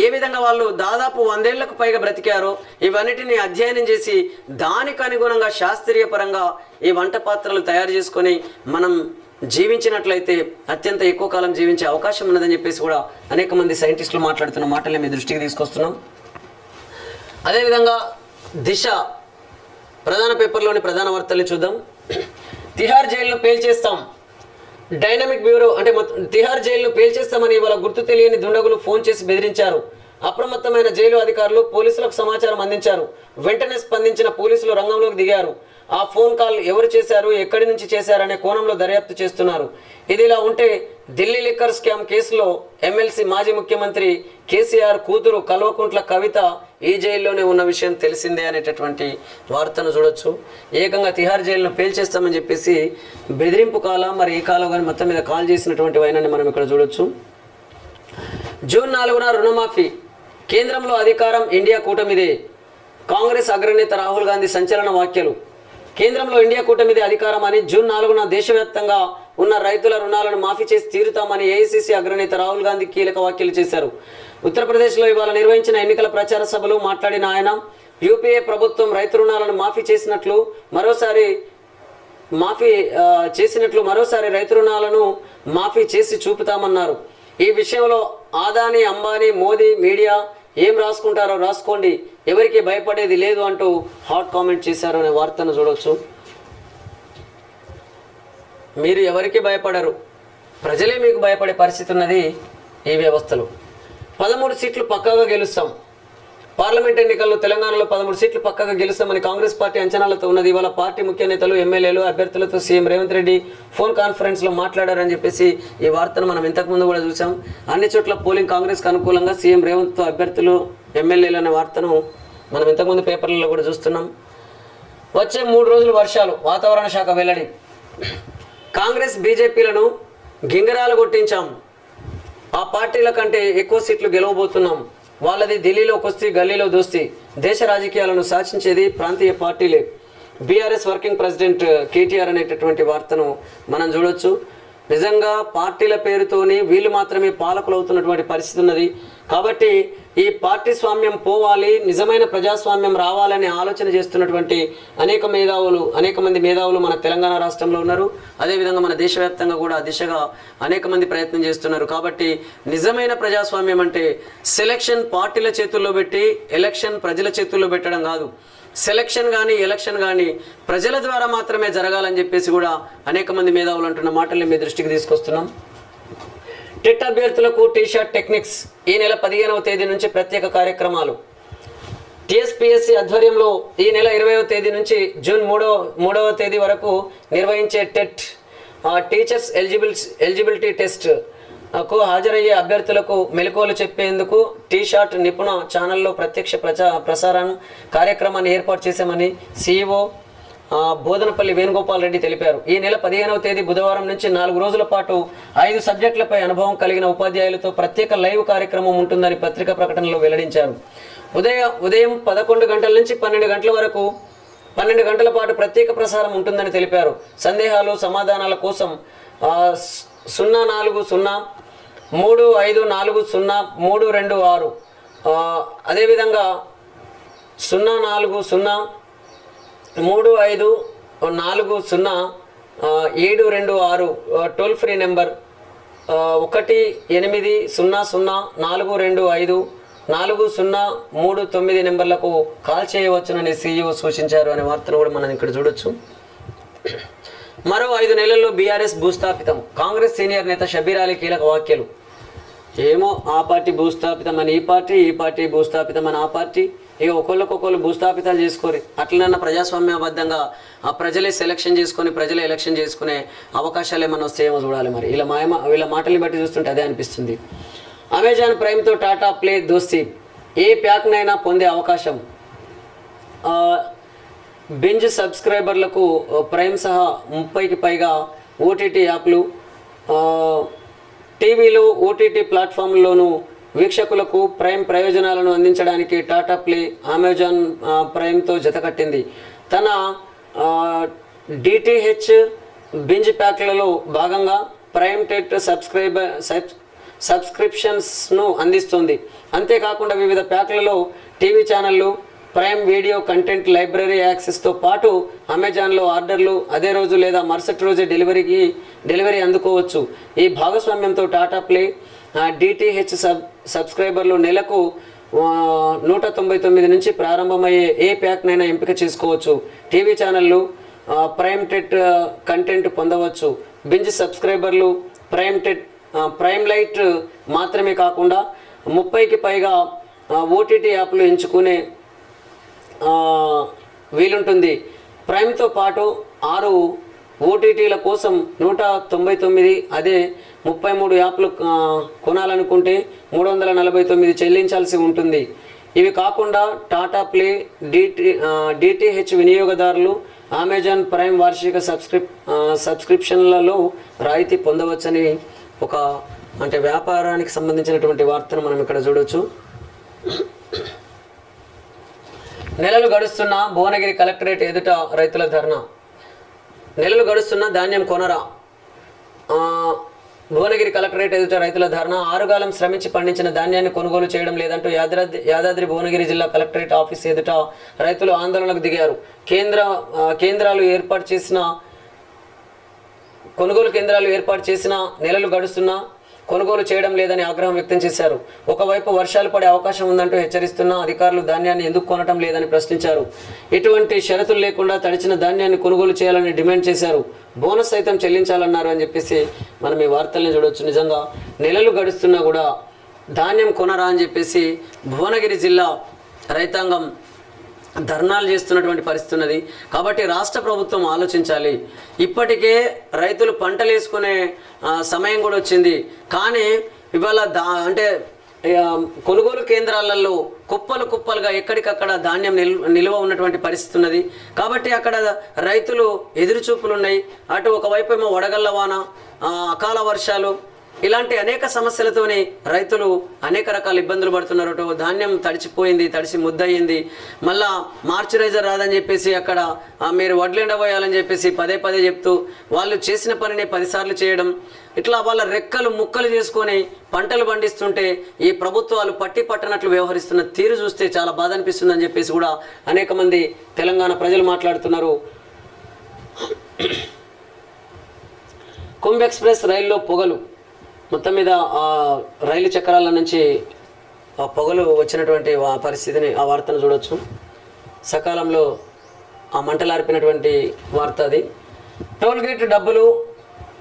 ఏ విధంగా వాళ్ళు దాదాపు 100 ఏళ్లకు పైగా బ్రతికారో, ఇవన్నిటిని అధ్యయనం చేసి దానికి అనుగుణంగా శాస్త్రీయ పరంగా ఈ వంట పాత్రలు తయారు చేసుకొని మనం జీవించినట్లయితే అత్యంత ఎక్కువ కాలం జీవించే అవకాశం ఉన్నదని చెప్పేసి కూడా అనేక మంది సైంటిస్టులు మాట్లాడుతున్న మాటల్ని మీ దృష్టికి తీసుకొస్తున్నాం. అదేవిధంగా దిశ ప్రధాన పేపర్లోని ప్రధాన వార్తల్ని చూద్దాం. తిహార్ జైలును పేల్చేస్తాం, డైనమిక్ బ్యూరో అంటే తిహార్ జైలును పేల్చేస్తామని ఇవాళ గుర్తు తెలియని దుండగులు ఫోన్ చేసి బెదిరించారు. అప్రమత్తమైన జైలు అధికారులు పోలీసులకు సమాచారం అందించారు. వెంటనే స్పందించిన పోలీసులు రంగంలోకి దిగారు. ఆ ఫోన్ కాల్ ఎవరు చేశారు, ఎక్కడి నుంచి చేశారనే కోణంలో దర్యాప్తు చేస్తున్నారు. ఇదిలా ఉంటే ఢిల్లీ లిక్కర్ స్కామ్ కేసులో ఎమ్మెల్సీ మాజీ ముఖ్యమంత్రి కేసీఆర్ కూతురు కల్వకుంట్ల కవిత ఈ జైల్లోనే ఉన్న విషయం తెలిసిందే అనేటటువంటి వార్తను చూడొచ్చు. ఏకంగా తిహార్ జైలును పేల్చేస్తామని చెప్పేసి బెదిరింపు కాల మరి ఈ కాలం కానీ మొత్తం మీద కాల్ చేసినటువంటి వైనాన్ని మనం ఇక్కడ చూడొచ్చు. జూన్ 4న రుణమాఫీ, కేంద్రంలో అధికారం ఇండియా కూటమిదే. కాంగ్రెస్ అగ్రనేత రాహుల్ గాంధీ సంచలన వ్యాఖ్యలు. కేంద్రంలో ఇండియా కూటమిదే అధికారం అని, జూన్ 4న దేశవ్యాప్తంగా ఉన్న రైతుల రుణాలను మాఫీ చేసి తీరుతామని ఏఐసీసీ అగ్రనేత రాహుల్ గాంధీ కీలక వ్యాఖ్యలు చేశారు. ఉత్తరప్రదేశ్లో ఇవాళ నిర్వహించిన ఎన్నికల ప్రచార సభలో మాట్లాడిన ఆయన యూపీఏ ప్రభుత్వం రైతు రుణాలను మాఫీ చేసినట్లు మరోసారి రైతు రుణాలను మాఫీ చేసి చూపుతామన్నారు. ఈ విషయంలో ఆదాని, అంబానీ, మోదీ, మీడియా ఏం రాసుకుంటారో రాసుకోండి, ఎవరికి భయపడేది లేదు అంటూ హాట్ కామెంట్ చేశారు అనే వార్తను చూడవచ్చు. మీరు ఎవరికి భయపడరు, ప్రజలే మీకు భయపడే పరిస్థితి ఉన్నది ఈ వ్యవస్థలో. 13 సీట్లు పక్కాగా గెలుస్తాం. పార్లమెంట్ ఎన్నికల్లో తెలంగాణలో 13 సీట్లు పక్కగా గెలుస్తామని కాంగ్రెస్ పార్టీ అంచనాలతో ఉన్నది. ఇవాళ పార్టీ ముఖ్య నేతలు, ఎమ్మెల్యేలు, అభ్యర్థులతో సీఎం రేవంత్ రెడ్డి ఫోన్ కాన్ఫరెన్స్లో మాట్లాడారని చెప్పేసి ఈ వార్తను మనం ఇంతకుముందు కూడా చూసాం. అన్ని చోట్ల పోలింగ్ కాంగ్రెస్కి అనుకూలంగా సీఎం రేవంత్తో అభ్యర్థులు, ఎమ్మెల్యేలు అనే వార్తను మనం ఇంతకుముందు పేపర్లలో కూడా చూస్తున్నాం. వచ్చే 3 రోజులు వర్షాలు, వాతావరణ శాఖ వెల్లడి. కాంగ్రెస్ బీజేపీలను గింగరాలు కొట్టించాం, ఆ పార్టీల కంటే ఎక్కువ సీట్లు గెలవబోతున్నాం. వాళ్ళది ఢిల్లీలో కుస్తీ, గల్లీలో దోస్తీ. దేశ రాజకీయాలను శాసించేది ప్రాంతీయ పార్టీలే. బీఆర్ఎస్ వర్కింగ్ ప్రెసిడెంట్ కేటీఆర్ అనేటటువంటి వార్తను మనం చూడొచ్చు. నిజంగా పార్టీల పేరుతోని వీళ్ళు మాత్రమే పాలకులు అవుతున్నటువంటి పరిస్థితి ఉన్నది. కాబట్టి ఈ పార్టీ స్వామ్యం పోవాలి, నిజమైన ప్రజాస్వామ్యం రావాలనే ఆలోచన చేస్తున్నటువంటి అనేక మంది మేధావులు మన తెలంగాణ రాష్ట్రంలో ఉన్నారు. అదేవిధంగా మన దేశవ్యాప్తంగా కూడా దిశగా అనేక మంది ప్రయత్నం చేస్తున్నారు. కాబట్టి నిజమైన ప్రజాస్వామ్యం అంటే సెలక్షన్ పార్టీల చేతుల్లో పెట్టి ఎలక్షన్ ప్రజల చేతుల్లో పెట్టడం కాదు. సెలక్షన్ కానీ ఎలక్షన్ కానీ ప్రజల ద్వారా మాత్రమే జరగాలని చెప్పేసి కూడా అనేక మంది మేధావులు అంటున్న మాటల్ని మీ దృష్టికి తీసుకొస్తున్నాం. టెట్ అభ్యర్థులకు టీషర్ట్ టెక్నిక్స్ ఈ నెల 15వ తేదీ నుంచి ప్రత్యేక కార్యక్రమాలు. టీఎస్పీఎస్సీ ఆధ్వర్యంలో ఈ నెల 20వ తేదీ నుంచి జూన్ 3వ తేదీ వరకు నిర్వహించే టెట్ టీచర్స్ ఎలిజిబిలిటీ టెస్ట్ కు హాజరయ్యే అభ్యర్థులకు మెలకువలు చెప్పేందుకు టీషర్ట్ నిపుణ ఛానల్లో ప్రత్యక్ష ప్రసారం కార్యక్రమాన్ని ఏర్పాటు చేశామని సీఈఓ బోధనపల్లి వేణుగోపాల్ రెడ్డి తెలిపారు. ఈ నెల 15వ తేదీ బుధవారం నుంచి 4 రోజుల పాటు 5 సబ్జెక్టులపై అనుభవం కలిగిన ఉపాధ్యాయులతో ప్రత్యేక లైవ్ కార్యక్రమం ఉంటుందని పత్రికా ప్రకటనలో వెల్లడించారు. ఉదయం 11 గంటల నుంచి 12 గంటల వరకు 12 గంటల పాటు ప్రత్యేక ప్రసారం ఉంటుందని తెలిపారు. సందేహాలు సమాధానాల కోసం 04035400326 అదేవిధంగా 04035400726 టోల్ ఫ్రీ నెంబర్ 1-800-425-4039 నెంబర్లకు కాల్ చేయవచ్చునని సీఈఓ సూచించారు అనే వార్తను కూడా మనం ఇక్కడ చూడొచ్చు. మరో 5 నెలల్లో బీఆర్ఎస్ భూస్థాపితం, కాంగ్రెస్ సీనియర్ నేత షబీర్ అలీ కీలక వ్యాఖ్యలు. ఏమో ఆ పార్టీ భూస్థాపితం అని ఈ పార్టీ భూస్థాపితం అని ఆ పార్టీ, ఇక ఒకళ్ళకొకళ్ళు భూస్థాపితాలు చేసుకోరు. అట్లనన్నా ప్రజాస్వామ్యబద్ధంగా ఆ ప్రజలే సెలక్షన్ చేసుకొని ప్రజలే ఎలక్షన్ చేసుకునే అవకాశాలు ఏమన్నా వస్తాయేమో చూడాలి. మరి వీళ్ళ మాటల్ని బట్టి చూస్తుంటే అదే అనిపిస్తుంది. అమెజాన్ ప్రైమ్తో టాటా ప్లే దోస్తీ, ఏ ప్యాక్నైనా పొందే అవకాశం. బెంజ్ టీవీలో ఓటీటీ ప్లాట్ఫామ్లోనూ వీక్షకులకు ప్రైమ్ ప్రయోజనాలను అందించడానికి టాటా ప్లే అమెజాన్ ప్రైమ్తో జతకట్టింది. తన డిటిహెచ్ బింజ్ ప్యాక్లలో భాగంగా ప్రైమ్ టెట్ సబ్స్క్రిప్షన్స్ను అందిస్తుంది. అంతేకాకుండా వివిధ ప్యాక్లలో టీవీ ఛానళ్ళు, ప్రైమ్ వీడియో కంటెంట్ లైబ్రరీ యాక్సెస్తో పాటు అమెజాన్లో ఆర్డర్లు అదే రోజు లేదా మరుసటి రోజే డెలివరీ అందుకోవచ్చు. ఈ భాగస్వామ్యంతో టాటా ప్లే డిటిహెచ్ సబ్స్క్రైబర్లు నెలకు 199 నుంచి ప్రారంభమయ్యే ఏ ప్యాక్నైనా ఎంపిక చేసుకోవచ్చు. టీవీ ఛానళ్ళు ప్రైమ్ టెట్ కంటెంట్ పొందవచ్చు. బింజ్ సబ్స్క్రైబర్లు ప్రైమ్ లైట్ మాత్రమే కాకుండా 30కి పైగా ఓటీటీ యాప్లు ఎంచుకునే వీలుంటుంది. ప్రైమ్తో పాటు 6 ఓటీటీల కోసం 199, అదే 33 యాప్లు కొనాలనుకుంటే 349 చెల్లించాల్సి ఉంటుంది. ఇవి కాకుండా టాటా ప్లే డిటిహెచ్ వినియోగదారులు అమెజాన్ ప్రైమ్ వార్షిక సబ్స్క్రిప్షన్లలో రాయితీ పొందవచ్చని ఒక వ్యాపారానికి సంబంధించినటువంటి వార్తను మనం ఇక్కడ చూడవచ్చు. నెలలు గడుస్తున్న భువనగిరి కలెక్టరేట్ ఎదుట రైతుల ధర్నా. నెలలు గడుస్తున్న ధాన్యం కొనరా. భువనగిరి కలెక్టరేట్ ఎదుట రైతుల ధర్నా. ఆరుగాలం శ్రమించి పండించిన ధాన్యాన్ని కొనుగోలు చేయడం లేదంటూ యాదాద్రి భువనగిరి జిల్లా కలెక్టరేట్ ఆఫీస్ ఎదుట రైతులు ఆందోళనకు దిగారు. కొనుగోలు కేంద్రాలు ఏర్పాటు చేసిన నెలలు గడుస్తున్నా కొనుగోలు చేయడం లేదని ఆగ్రహం వ్యక్తం చేశారు. ఒకవైపు వర్షాలు పడే అవకాశం ఉందంటూ హెచ్చరిస్తున్న అధికారులు ధాన్యాన్ని ఎందుకు కొనటం లేదని ప్రశ్నించారు. ఎటువంటి షరతులు లేకుండా తడిచిన ధాన్యాన్ని కొనుగోలు చేయాలని డిమాండ్ చేశారు. బోనస్ సైతం చెల్లించాలన్నారు అని చెప్పేసి మనం ఈ వార్తల్ని చూడవచ్చు. నిజంగా నెలలు గడుస్తున్నా కూడా ధాన్యం కొనరా అని చెప్పేసి భువనగిరి జిల్లా రైతాంగం ధర్నాలు చేస్తున్నటువంటి పరిస్థితి ఉన్నది. కాబట్టి రాష్ట్ర ప్రభుత్వం ఆలోచించాలి. ఇప్పటికే రైతులు పంటలు వేసుకునే సమయం కూడా వచ్చింది. కానీ ఇవాళ కొనుగోలు కేంద్రాలలో కుప్పలుగా ఎక్కడికక్కడ ధాన్యం నిల్వ ఉన్నటువంటి పరిస్థితి ఉన్నది. కాబట్టి అక్కడ రైతులు ఎదురుచూపులు ఉన్నాయి. అటు ఒకవైపు ఏమో వడగళ్ల వాన, అకాల వర్షాలు, ఇలాంటి అనేక సమస్యలతోని రైతులు అనేక రకాల ఇబ్బందులు పడుతున్నారు. ధాన్యం తడిసి ముద్దయింది. మళ్ళా మార్చురైజర్ రాదని చెప్పేసి అక్కడ మీరు వడ్లెండబోయాలని చెప్పేసి పదే చెప్తూ వాళ్ళు చేసిన పనిని 10 సార్లు చేయడం, ఇట్లా వాళ్ళ రెక్కలు ముక్కలు చేసుకొని పంటలు పండిస్తుంటే ఈ ప్రభుత్వాలు పట్టనట్లు వ్యవహరిస్తున్న తీరు చూస్తే చాలా బాధ అనిపిస్తుందని చెప్పేసి కూడా అనేక మంది తెలంగాణ ప్రజలు మాట్లాడుతున్నారు. కుంభ్ ఎక్స్ప్రెస్ రైల్లో పొగలు. మొత్తం మీద రైలు చక్రాల నుంచి పొగలు వచ్చినటువంటి పరిస్థితిని ఆ వార్తను చూడవచ్చు. సకాలంలో మంటలార్పినటువంటి వార్త అది. టోల్గేట్ డబ్బులు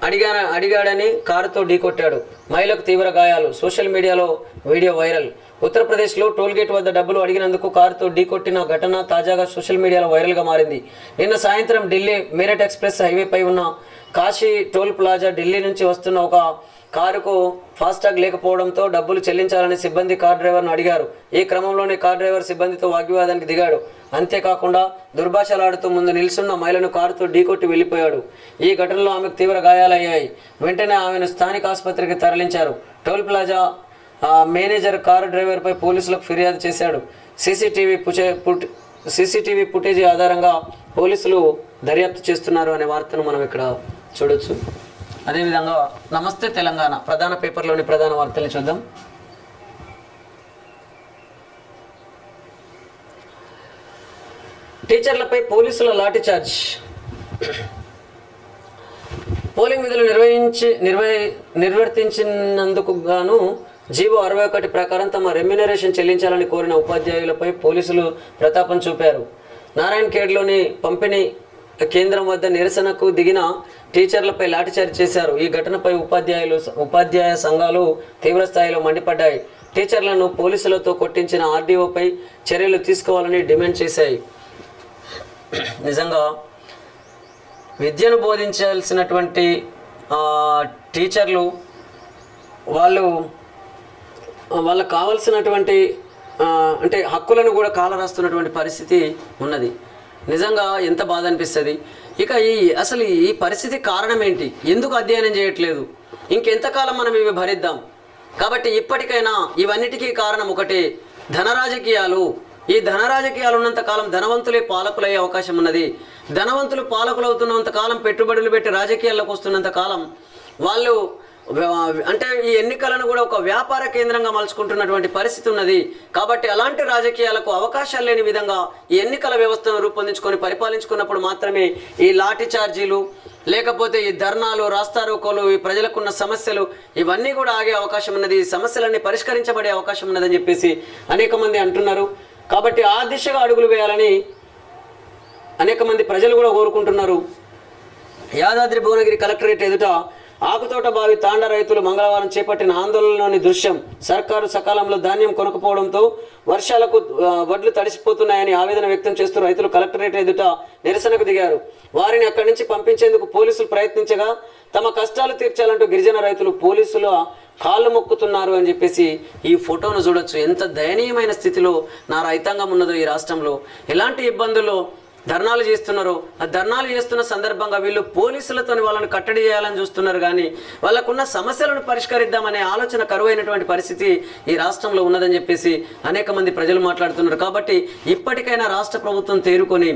అడిగాడని కారుతో ఢీకొట్టాడు. మహిళకు తీవ్ర గాయాలు. సోషల్ మీడియాలో వీడియో వైరల్. ఉత్తరప్రదేశ్లో టోల్గేట్ వద్ద డబ్బులు అడిగినందుకు కారుతో ఢీకొట్టిన ఘటన తాజాగా సోషల్ మీడియాలో వైరల్గా మారింది. నిన్న సాయంత్రం ఢిల్లీ మీరట్ ఎక్స్ప్రెస్ హైవేపై ఉన్న కాశీ టోల్ ప్లాజా ఢిల్లీ నుంచి వస్తున్న ఒక కారుకు ఫాస్టాగ్ లేకపోవడంతో డబ్బులు చెల్లించాలని సిబ్బంది కార్ డ్రైవర్ను అడిగారు. ఈ క్రమంలోనే కార్ డ్రైవర్ సిబ్బందితో వాగ్వివాదానికి దిగాడు. అంతేకాకుండా దుర్భాషలాడుతూ ముందు నిల్చున్న మహిళను కారుతో ఢీకొట్టి వెళ్ళిపోయాడు. ఈ ఘటనలో ఆమెకు తీవ్ర గాయాలయ్యాయి. వెంటనే ఆమెను స్థానిక ఆసుపత్రికి తరలించారు. టోల్ ప్లాజా మేనేజర్ కారు డ్రైవర్పై పోలీసులకు ఫిర్యాదు చేశాడు. సీసీటీవీ ఫుటేజీ ఆధారంగా పోలీసులు దర్యాప్తు చేస్తున్నారు అనే వార్తను మనం ఇక్కడ చూడొచ్చు. అదేవిధంగా నమస్తే తెలంగాణ ప్రధాన పేపర్లోని ప్రధాన వార్తల్ని చూద్దాం. టీచర్లపై పోలీసుల లాఠీచార్జ్. పోలింగ్ విధులు నిర్వర్తించినందుకు గాను జీవో 61 ప్రకారం తమ రెమ్యునరేషన్ చెల్లించాలని కోరిన ఉపాధ్యాయులపై పోలీసులు ప్రతాపం చూపారు. నారాయణఖేడ్లోని పంపిణీ కేంద్రం వద్ద నిరసనకు దిగిన టీచర్లపై లాఠీచార్జ్ చేశారు. ఈ ఘటనపై ఉపాధ్యాయ సంఘాలు తీవ్రస్థాయిలో మండిపడ్డాయి. టీచర్లను పోలీసులతో కొట్టించిన ఆర్డీఓపై చర్యలు తీసుకోవాలని డిమాండ్ చేశాయి. నిజంగా విద్యను బోధించాల్సినటువంటి టీచర్లు వాళ్ళకు కావాల్సినటువంటి హక్కులను కూడా కాలరాస్తున్నటువంటి పరిస్థితి ఉన్నది. నిజంగా ఎంత బాధ అనిపిస్తుంది. ఇక అసలు ఈ పరిస్థితి కారణం ఏంటి? ఎందుకు అధ్యయనం చేయట్లేదు? ఇంకెంతకాలం మనం ఇవి భరిద్దాం? కాబట్టి ఇప్పటికైనా ఇవన్నిటికీ కారణం ఒకటే, ధన రాజకీయాలు. ఈ ధన రాజకీయాలు ఉన్నంత కాలం ధనవంతులే పాలకులయ్యే అవకాశం ఉన్నది. ధనవంతులు పాలకులు అవుతున్నంత కాలం, పెట్టుబడులు పెట్టి రాజకీయాల్లోకి వస్తున్నంత కాలం వాళ్ళు అంటే ఈ ఎన్నికలను కూడా ఒక వ్యాపార కేంద్రంగా మలుచుకుంటున్నటువంటి పరిస్థితి ఉన్నది. కాబట్టి అలాంటి రాజకీయాలకు అవకాశాలు లేని విధంగా ఈ ఎన్నికల వ్యవస్థను రూపొందించుకొని పరిపాలించుకున్నప్పుడు మాత్రమే ఈ లాఠీ చార్జీలు, లేకపోతే ఈ ధర్నాలు, రాస్తారోకోలు, ఈ ప్రజలకున్న సమస్యలు ఇవన్నీ కూడా ఆగే అవకాశం ఉన్నది. ఈ సమస్యలన్నీ పరిష్కరించబడే అవకాశం ఉన్నదని చెప్పేసి అనేక మంది అంటున్నారు. కాబట్టి ఆ దిశగా అడుగులు వేయాలని అనేక మంది ప్రజలు కూడా కోరుకుంటున్నారు. యాదాద్రి భువనగిరి కలెక్టరేట్ ఎదుట ఆకుతోట బావి తాండా రైతులు మంగళవారం చేపట్టిన ఆందోళనలోని దృశ్యం. సర్కారు సకాలంలో ధాన్యం కొనుక్కపోవడంతో వర్షాలకు వడ్లు తడిసిపోతున్నాయని ఆవేదన వ్యక్తం చేస్తూ రైతులు కలెక్టరేట్ ఎదుట నిరసనకు దిగారు. వారిని అక్కడి నుంచి పంపించేందుకు పోలీసులు ప్రయత్నించగా తమ కష్టాలు తీర్చాలంటూ గిరిజన రైతులు పోలీసుల కాళ్ళు మొక్కుతున్నారు అని చెప్పేసి ఈ ఫోటోను చూడొచ్చు. ఎంత దయనీయమైన స్థితిలో నా రైతాంగం ఉన్నదో ఈ రాష్ట్రంలో, ఎలాంటి ఇబ్బందుల్లో ధర్నాలు చేస్తున్నారు. ఆ ధర్నాలు చేస్తున్న సందర్భంగా వీళ్ళు పోలీసులతో వాళ్ళని కట్టడి చేయాలని చూస్తున్నారు, కానీ వాళ్ళకున్న సమస్యలను పరిష్కరిద్దామనే ఆలోచన కరువైనటువంటి పరిస్థితి ఈ రాష్ట్రంలో ఉన్నదని చెప్పేసి అనేక మంది ప్రజలు మాట్లాడుతున్నారు. కాబట్టి ఇప్పటికైనా రాష్ట్ర ప్రభుత్వం తేరుకొని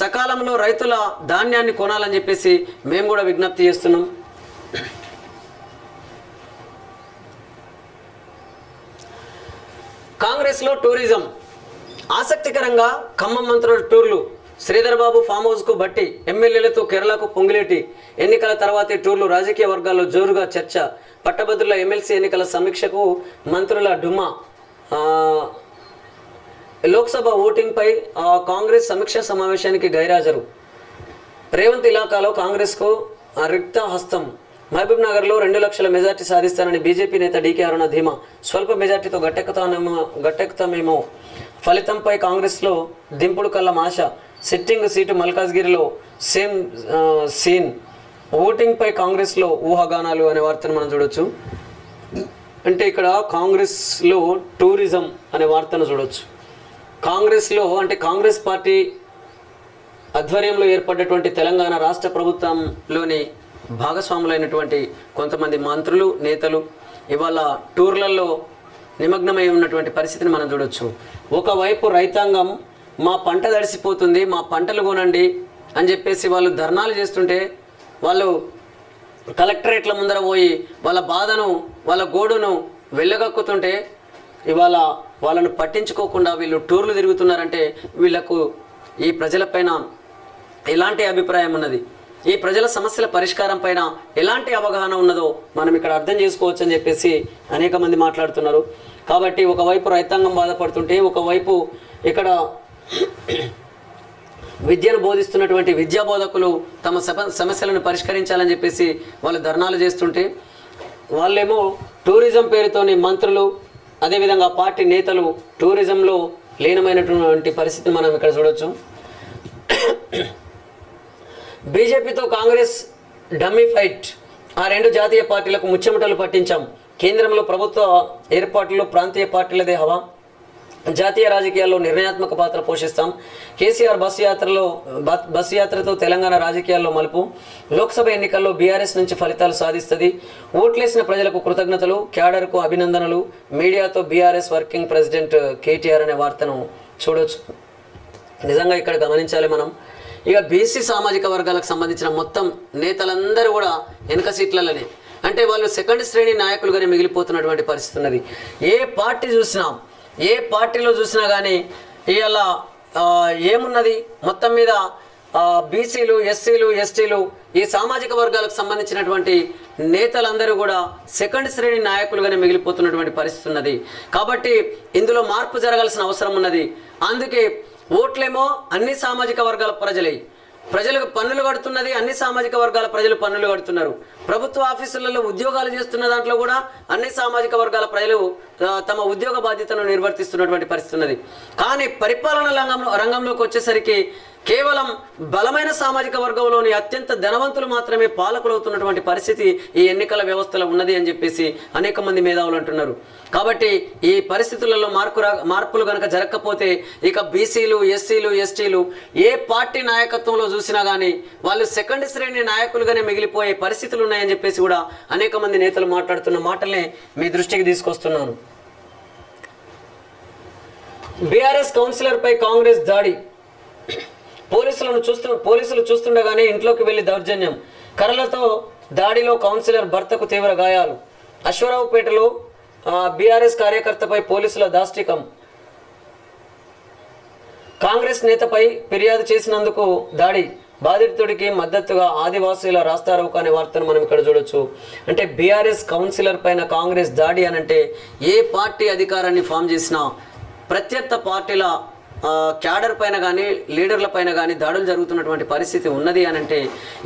సకాలంలో రైతుల ధాన్యాన్ని కొనాలని చెప్పేసి మేము కూడా విజ్ఞప్తి చేస్తున్నాం. కాంగ్రెస్లో టూరిజం ఆసక్తికరంగా ఖమ్మం మంత్రుల టూర్లు. శ్రీధర్ బాబు ఫామ్ హౌస్కు బట్టి, ఎమ్మెల్యేలతో కేరళకు పొంగిలేటి. ఎన్నికల తర్వాతే టూర్లు. రాజకీయ వర్గాల్లో జోరుగా చర్చ. పట్టభద్రుల ఎమ్మెల్సీ ఎన్నికల సమీక్షకు మంత్రుల డుమ్మా. లోక్సభ ఓటింగ్పై కాంగ్రెస్ సమీక్ష సమావేశానికి గైరాజరు. రేవంత్ ఇలాకాలో కాంగ్రెస్కు రిక్త హస్తం. మహబూబ్ నగర్లో 2 లక్షల మెజార్టీ సాధిస్తానని బీజేపీ నేత డీకే అరుణ ధీమా. స్వల్ప మెజార్టీతో గట్టెక్కుతామేమో. ఫలితంపై కాంగ్రెస్లో దింపుడు కళ్ళం ఆశ. సిట్టింగ్ సీటు మల్కాజ్గిరిలో సేమ్ సీన్. ఓటింగ్పై కాంగ్రెస్లో ఊహాగానాలు అనే వార్తను మనం చూడొచ్చు. అంటే ఇక్కడ కాంగ్రెస్లో టూరిజం అనే వార్తను చూడొచ్చు. కాంగ్రెస్లో అంటే కాంగ్రెస్ పార్టీ ఆధ్వర్యంలో ఏర్పడ్డటువంటి తెలంగాణ రాష్ట్ర ప్రభుత్వంలోని భాగస్వాములైనటువంటి కొంతమంది మంత్రులు, నేతలు ఇవాళ టూర్లలో నిమగ్నమై ఉన్నటువంటి పరిస్థితిని మనం చూడొచ్చు. ఒకవైపు రైతాంగం మా పంట తడిసిపోతుంది, మా పంటలు కొనండి అని చెప్పేసి వాళ్ళు ధర్నాలు చేస్తుంటే, వాళ్ళు కలెక్టరేట్ల ముందర పోయి వాళ్ళ బాధను, వాళ్ళ గోడును వెళ్ళగక్కుతుంటే, ఇవాళ వాళ్ళను పట్టించుకోకుండా వీళ్ళు టూర్లు తిరుగుతున్నారంటే వీళ్లకు ఈ ప్రజలపైన ఎలాంటి అభిప్రాయం ఉన్నది, ఈ ప్రజల సమస్యల పరిష్కారం పైన ఎలాంటి అవగాహన ఉన్నదో మనం ఇక్కడ అర్థం చేసుకోవచ్చు అని చెప్పేసి అనేక మంది మాట్లాడుతున్నారు. కాబట్టి ఒకవైపు రైతాంగం బాధపడుతుంటే, ఒకవైపు ఇక్కడ విద్యను బోధిస్తున్నటువంటి విద్యా బోధకులు తమ సమస్యలను పరిష్కరించాలని చెప్పేసి వాళ్ళు ధర్నాలు చేస్తుంటే, వాళ్ళేమో టూరిజం పేరుతోని మంత్రులు, అదేవిధంగా పార్టీ నేతలు టూరిజంలో లీనమైనటువంటి పరిస్థితిని మనం ఇక్కడ చూడొచ్చు. బీజేపీతో కాంగ్రెస్ డమ్మీ ఫైట్. ఆ 2 జాతీయ పార్టీలకు ముచ్చెమటలు పట్టించాం. కేంద్రంలో ప్రభుత్వ ఏర్పాట్లలో ప్రాంతీయ పార్టీలదే హవా. జాతీయ రాజకీయాల్లో నిర్ణయాత్మక పాత్ర పోషిస్తాం. కేసీఆర్ బస్సు యాత్రతో తెలంగాణ రాజకీయాల్లో మలుపు. లోక్సభ ఎన్నికల్లో బీఆర్ఎస్ నుంచి ఫలితాలు సాధిస్తుంది. ఓట్లేసిన ప్రజలకు కృతజ్ఞతలు, క్యాడర్కు అభినందనలు. మీడియాతో బీఆర్ఎస్ వర్కింగ్ ప్రెసిడెంట్ కేటీఆర్ అనే వార్తను చూడొచ్చు. నిజంగా ఇక్కడ గమనించాలి మనం. ఇక బీసీ సామాజిక వర్గాలకు సంబంధించిన మొత్తం నేతలందరూ కూడా వెనుక సీట్లలోనే, అంటే వాళ్ళు సెకండ్ శ్రేణి నాయకులుగానే మిగిలిపోతున్నటువంటి పరిస్థితి ఉన్నది. ఏ పార్టీలో చూసినా కానీ ఇవాళ ఏమున్నది, మొత్తం మీద బీసీలు, ఎస్సీలు, ఎస్టీలు, ఈ సామాజిక వర్గాలకు సంబంధించినటువంటి నేతలందరూ కూడా సెకండ్ శ్రేణి నాయకులుగానే మిగిలిపోతున్నటువంటి పరిస్థితి ఉన్నది. కాబట్టి ఇందులో మార్పు జరగాల్సిన అవసరం ఉన్నది. అందుకే ఓట్లేమో అన్ని సామాజిక వర్గాల ప్రజలే, ప్రజలకు పన్నులు కడుతున్నది అన్ని సామాజిక వర్గాల ప్రజలు పన్నులు కడుతున్నారు. ప్రభుత్వ ఆఫీసులలో ఉద్యోగాలు చేస్తున్న దాంట్లో కూడా అన్ని సామాజిక వర్గాల ప్రజలు తమ ఉద్యోగ బాధ్యతను నిర్వర్తిస్తున్నటువంటి పరిస్థితి ఉన్నది. కానీ పరిపాలన రంగంలోకి వచ్చేసరికి కేవలం బలమైన సామాజిక వర్గంలోని అత్యంత ధనవంతులు మాత్రమే పాలకులవుతున్నటువంటి పరిస్థితి ఈ ఎన్నికల వ్యవస్థలో ఉన్నది అని చెప్పేసి అనేక మంది మేధావులు అంటున్నారు. కాబట్టి ఈ పరిస్థితులలో మార్పులు కనుక జరగకపోతే ఇక బీసీలు, ఎస్సీలు, ఎస్టీలు ఏ పార్టీ నాయకత్వంలో చూసినా కానీ వాళ్ళు సెకండ్ శ్రేణి నాయకులుగానే మిగిలిపోయే పరిస్థితులు ఉన్నాయని చెప్పేసి కూడా అనేక మంది నేతలు మాట్లాడుతున్న మాటల్ని మీ దృష్టికి తీసుకొస్తున్నాను. బీఆర్ఎస్ కౌన్సిలర్పై కాంగ్రెస్ దాడి. పోలీసులు చూస్తుండగానే ఇంట్లోకి వెళ్లి దౌర్జన్యం. కర్రలతో దాడిలో కౌన్సిలర్ భర్తకు తీవ్ర గాయాలు. అశ్వరావుపేటలో బీఆర్ఎస్ కార్యకర్తపై పోలీసుల దాష్టికం. కాంగ్రెస్ నేతపై ఫిర్యాదు చేసినందుకు దాడి. బాధితుడికి మద్దతుగా ఆదివాసీల రాస్తారోకో అనే వార్తను మనం ఇక్కడ చూడొచ్చు. అంటే బీఆర్ఎస్ కౌన్సిలర్ పైన కాంగ్రెస్ దాడి అనంటే ఏ పార్టీ అధికారాన్ని ఫామ్ చేసినా ప్రత్యర్థ పార్టీల క్యాడర్ పైన కానీ లీడర్ల పైన కానీ దాడులు జరుగుతున్నటువంటి పరిస్థితి ఉన్నది అనంటే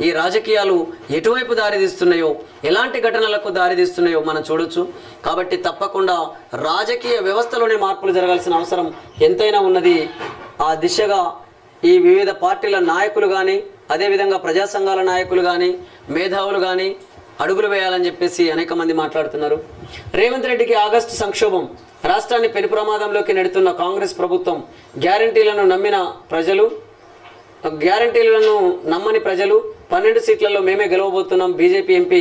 ఈ రాజకీయాలు ఎటువైపు దారితీస్తున్నాయో, ఎలాంటి ఘటనలకు దారితీస్తున్నాయో మనం చూడొచ్చు. కాబట్టి తప్పకుండా రాజకీయ వ్యవస్థలోనే మార్పులు జరగాల్సిన అవసరం ఎంతైనా ఉన్నది. ఆ దిశగా ఈ వివిధ పార్టీల నాయకులు కానీ, అదేవిధంగా ప్రజా సంఘాల నాయకులు కానీ, మేధావులు కానీ అడుగులు వేయాలని చెప్పేసి అనేక మంది మాట్లాడుతున్నారు. రేవంత్ రెడ్డికి ఆగస్టు సంక్షోభం. రాష్ట్రాన్ని పెను ప్రమాదంలోకి నెడుతున్న కాంగ్రెస్ ప్రభుత్వం. గ్యారంటీలను నమ్మని ప్రజలు 12 సీట్లలో మేమే గెలవబోతున్నాం. బీజేపీ ఎంపీ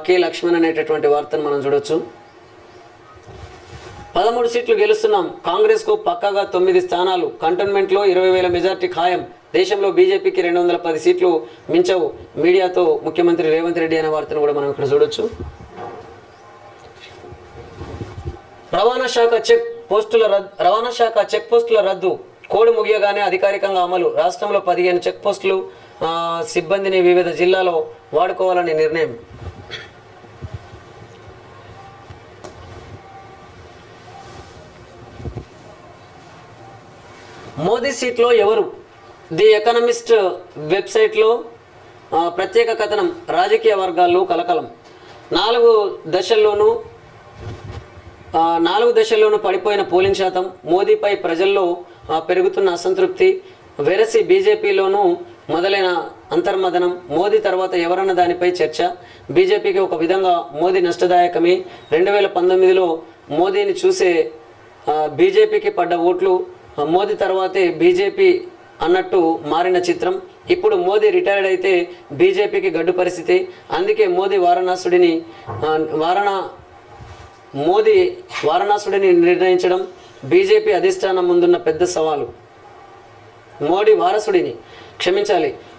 కె లక్ష్మణ్ అనేటటువంటి వార్తను మనం చూడొచ్చు. 13 సీట్లు గెలుస్తున్నాం. కాంగ్రెస్కు పక్కాగా 9 స్థానాలు. కంటోన్మెంట్లో 20,000 మెజార్టీ ఖాయం. దేశంలో బీజేపీకి 210 సీట్లు మించవు. మీడియాతో ముఖ్యమంత్రి రేవంత్ రెడ్డి అనే వార్తను కూడా మనం ఇక్కడ చూడొచ్చు. రవాణా శాఖ చెక్ పోస్టుల రద్దు. కోడ్ ముగియగానే అధికారికంగా అమలు. రాష్ట్రంలో 15 చెక్ పోస్టులు సిబ్బందిని వివిధ జిల్లాలో వాడుకోవాలని నిర్ణయం. మోదీ సీట్లో ఎవరు? ది ఎకనమిస్ట్ వెబ్సైట్లో ప్రత్యేక కథనం. రాజకీయ వర్గాల్లో కలకలం. 4 దశల్లోనూ పడిపోయిన పోలింగ్ శాతం. మోదీపై ప్రజల్లో పెరుగుతున్న అసంతృప్తి. వెరసి బీజేపీలోనూ మొదలైన అంతర్మదనం. మోదీ తర్వాత ఎవరన్న దానిపై చర్చ. బీజేపీకి ఒక విధంగా మోదీ నష్టదాయకమే. 2019లో మోదీని చూసే బీజేపీకి పడ్డ ఓట్లు మోదీ తర్వాతే బీజేపీ అన్నట్టు మారిన చిత్రం. ఇప్పుడు మోదీ రిటైర్డ్ అయితే బీజేపీకి గడ్డు పరిస్థితి. అందుకే మోదీ వారణాసుడిని నిర్ణయించడం బీజేపీ అధిష్టానం ముందున్న పెద్ద సవాలు.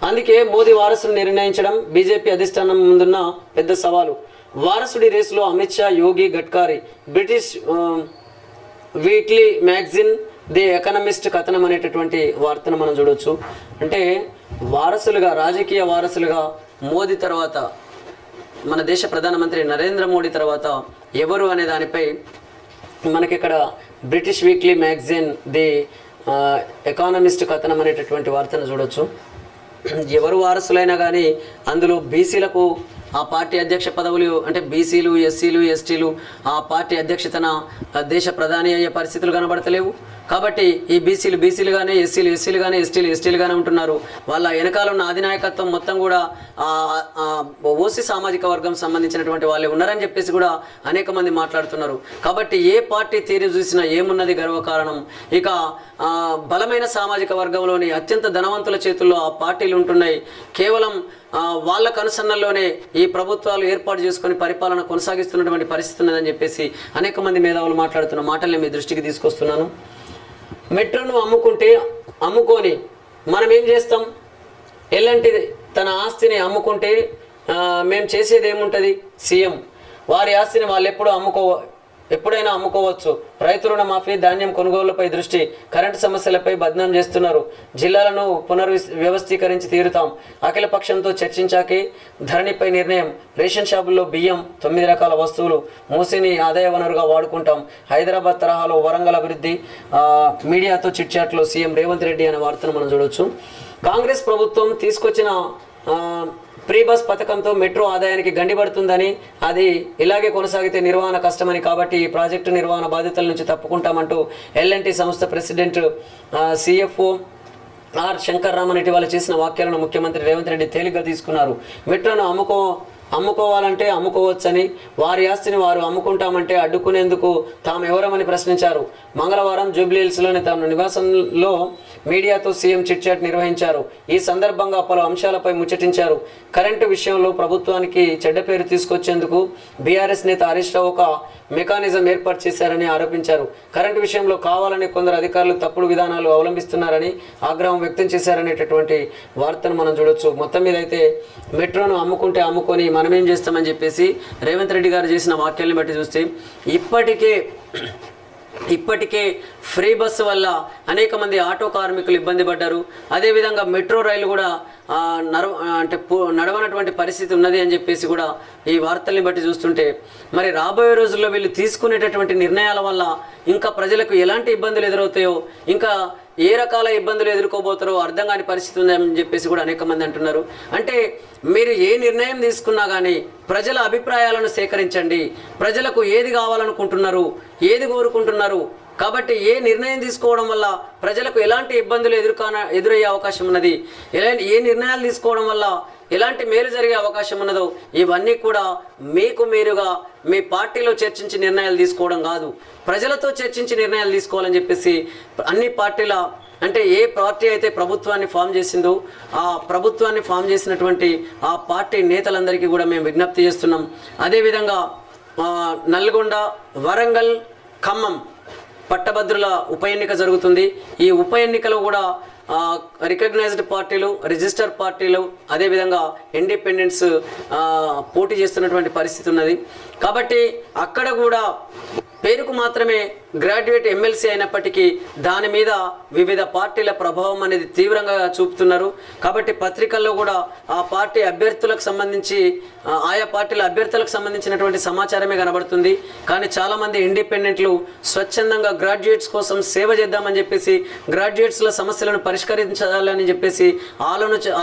అందుకే మోదీ వారసుని నిర్ణయించడం బీజేపీ అధిష్టానం ముందున్న పెద్ద సవాలు. వారసుడి రేసులో Amit Shah, Yogi, Gadkari. British weekly magazine the Economist కథనం అనేటటువంటి వార్తను మనం చూడవచ్చు. అంటే రాజకీయ వారసులుగా మోదీ తర్వాత, మన దేశ ప్రధానమంత్రి నరేంద్ర మోడీ తర్వాత ఎవరు అనే దానిపై మనకిక్కడ British weekly magazine the economist కథనం అనేటటువంటి వార్తను చూడొచ్చు. ఎవరు వారసులైనా కానీ అందులో బీసీలకు ఆ పార్టీ అధ్యక్ష పదవులు, అంటే బీసీలు, ఎస్సీలు, ఎస్టీలు ఆ పార్టీ అధ్యక్షతన దేశ ప్రధాని అయ్యే పరిస్థితులు కనబడతలేవు. కాబట్టి ఈ బీసీలు కానీ, ఎస్సీలు కానీ, ఎస్టీలు కానీ ఉంటున్నారు. వాళ్ళ వెనకాల ఉన్న అధినాయకత్వం మొత్తం కూడా ఓసీ సామాజిక వర్గం సంబంధించినటువంటి వాళ్ళే ఉన్నారని చెప్పేసి కూడా అనేక మంది మాట్లాడుతున్నారు. కాబట్టి ఏ పార్టీ తీరు చూసినా ఏమున్నది గర్వకారణం. ఇక బలమైన సామాజిక వర్గంలోని అత్యంత ధనవంతుల చేతుల్లో ఆ పార్టీలు ఉంటున్నాయి. కేవలం వాళ్ళ కనుసన్నల్లోనే ఈ ప్రభుత్వాలు ఏర్పాటు చేసుకొని పరిపాలన కొనసాగిస్తున్నటువంటి పరిస్థితి ఉన్నదని చెప్పేసి అనేక మంది మేధావులు మాట్లాడుతున్న మాటల్ని మీ దృష్టికి తీసుకొస్తున్నాను. మెట్రోను అమ్ముకొని మనం ఏం చేస్తాం? ఎలాంటి తన ఆస్తిని అమ్ముకుంటే మేము చేసేది ఏముంటుంది? సీఎం వారి ఆస్తిని వాళ్ళు ఎప్పుడైనా అమ్ముకోవచ్చు. రైతు రుణమాఫీ, ధాన్యం కొనుగోళ్లపై దృష్టి, కరెంటు సమస్యలపై బద్నాం చేస్తున్నారు. జిల్లాలను పునర్వ్యవస్థీకరించి తీరుతాం. అఖిల పక్షంతో చర్చించాకే ధరణిపై నిర్ణయం. రేషన్ షాపుల్లో బియ్యం, 9 రకాల వస్తువులు. మూసిని ఆదాయ వనరుగా వాడుకుంటాం. హైదరాబాద్ తరహాలో వరంగల్ అభివృద్ధి. మీడియాతో చిట్చాట్లో సీఎం రేవంత్ రెడ్డి అనే వార్తను మనం చూడవచ్చు. కాంగ్రెస్ ప్రభుత్వం తీసుకొచ్చిన ప్రీ బస్ పథకంతో మెట్రో ఆదాయానికి గండిపడుతుందని, అది ఇలాగే కొనసాగితే నిర్వహణ కష్టమని, కాబట్టి ఈ ప్రాజెక్టు నిర్వహణ బాధ్యతల నుంచి తప్పుకుంటామంటూ ఎల్ఎన్టీ సంస్థ president CFO R Shankar Raman ఇటీవల చేసిన వ్యాఖ్యలను ముఖ్యమంత్రి రేవంత్ రెడ్డి తేలిగ్గా తీసుకున్నారు. మెట్రోను అమ్ముకోవాలంటే అమ్ముకోవచ్చని, వారి ఆస్తిని వారు అమ్ముకుంటామంటే అడ్డుకునేందుకు తాము ఎవరమని ప్రశ్నించారు. మంగళవారం జూబ్లీహిల్స్లోని తమ నివాసంలో మీడియాతో సీఎం చిట్చాట్ నిర్వహించారు. ఈ సందర్భంగా పలు అంశాలపై ముచ్చటించారు. కరెంటు విషయంలో ప్రభుత్వానికి చెడ్డ పేరు తీసుకొచ్చేందుకు బీఆర్ఎస్ నేత హరీష్ రావు ఒక మెకానిజం ఏర్పాటు చేశారని ఆరోపించారు. కరెంటు విషయంలో కావాలని కొందరు అధికారులు తప్పుడు విధానాలు అవలంబిస్తున్నారని ఆగ్రహం వ్యక్తం చేశారనేటటువంటి వార్తను మనం చూడొచ్చు. మొత్తం మీద అయితే మెట్రోను అమ్ముకుంటే అమ్ముకొని మనమేం చేస్తామని చెప్పేసి రేవంత్ రెడ్డి గారు చేసిన వాక్యాలను బట్టి చూస్తే ఇప్పటికే ఫ్రీ బస్సు వల్ల అనేక మంది ఆటో కార్మికులు ఇబ్బంది పడ్డారు. అదేవిధంగా మెట్రో రైలు కూడా నడవనటువంటి పరిస్థితి ఉన్నది అని చెప్పేసి కూడా ఈ వార్తల్ని బట్టి చూస్తుంటే, మరి రాబోయే రోజుల్లో వీళ్ళు తీసుకునేటటువంటి నిర్ణయాల వల్ల ఇంకా ప్రజలకు ఎలాంటి ఇబ్బందులు ఎదురవుతాయో, ఇంకా ఏ రకాల ఇబ్బందులు ఎదుర్కోబోతారో అర్థం కాని పరిస్థితి ఉందని చెప్పేసి కూడా అనేక మంది అంటున్నారు. అంటే మీరు ఏ నిర్ణయం తీసుకున్నా కానీ ప్రజల అభిప్రాయాలను సేకరించండి. ప్రజలకు ఏది కావాలనుకుంటున్నారు, ఏది కోరుకుంటున్నారు, కాబట్టి ఏ నిర్ణయం తీసుకోవడం వల్ల ప్రజలకు ఎలాంటి ఇబ్బందులు ఎదురయ్యే అవకాశం ఉన్నది, ఏ నిర్ణయాలు తీసుకోవడం వల్ల ఎలాంటి మేలు జరిగే అవకాశం ఉన్నదో, ఇవన్నీ కూడా మీకు మీరుగా మీ పార్టీలో చర్చించి నిర్ణయాలు తీసుకోవడం కాదు, ప్రజలతో చర్చించి నిర్ణయాలు తీసుకోవాలని చెప్పేసి అన్ని పార్టీల, అంటే ఏ పార్టీ అయితే ప్రభుత్వాన్ని ఫామ్ చేసిందో ఆ ప్రభుత్వాన్ని ఫామ్ చేసినటువంటి ఆ పార్టీ నేతలందరికీ కూడా మేము విజ్ఞప్తి చేస్తున్నాం. అదేవిధంగా నల్గొండ, వరంగల్, ఖమ్మం పట్టభద్రుల ఉప ఎన్నిక జరుగుతుంది. ఈ ఉప ఎన్నికలో కూడా రికగ్నైజ్డ్ పార్టీలు, రిజిస్టర్ పార్టీలు, అదేవిధంగా ఇండిపెండెంట్స్ పోటీ చేస్తున్నటువంటి పరిస్థితి ఉన్నది. కాబట్టి అక్కడ కూడా పేరుకు మాత్రమే గ్రాడ్యుయేట్ ఎమ్మెల్సీ అయినప్పటికీ దాని మీద వివిధ పార్టీల ప్రభావం అనేది తీవ్రంగా చూపుతున్నారు. కాబట్టి పత్రికల్లో కూడా ఆ పార్టీ అభ్యర్థులకు సంబంధించి, ఆయా పార్టీల అభ్యర్థులకు సంబంధించినటువంటి సమాచారమే కనబడుతుంది. కానీ చాలామంది ఇండిపెండెంట్లు స్వచ్ఛందంగా గ్రాడ్యుయేట్స్ కోసం సేవ చేద్దామని చెప్పేసి, గ్రాడ్యుయేట్స్ల సమస్యలను పరిష్కరించాలని చెప్పేసి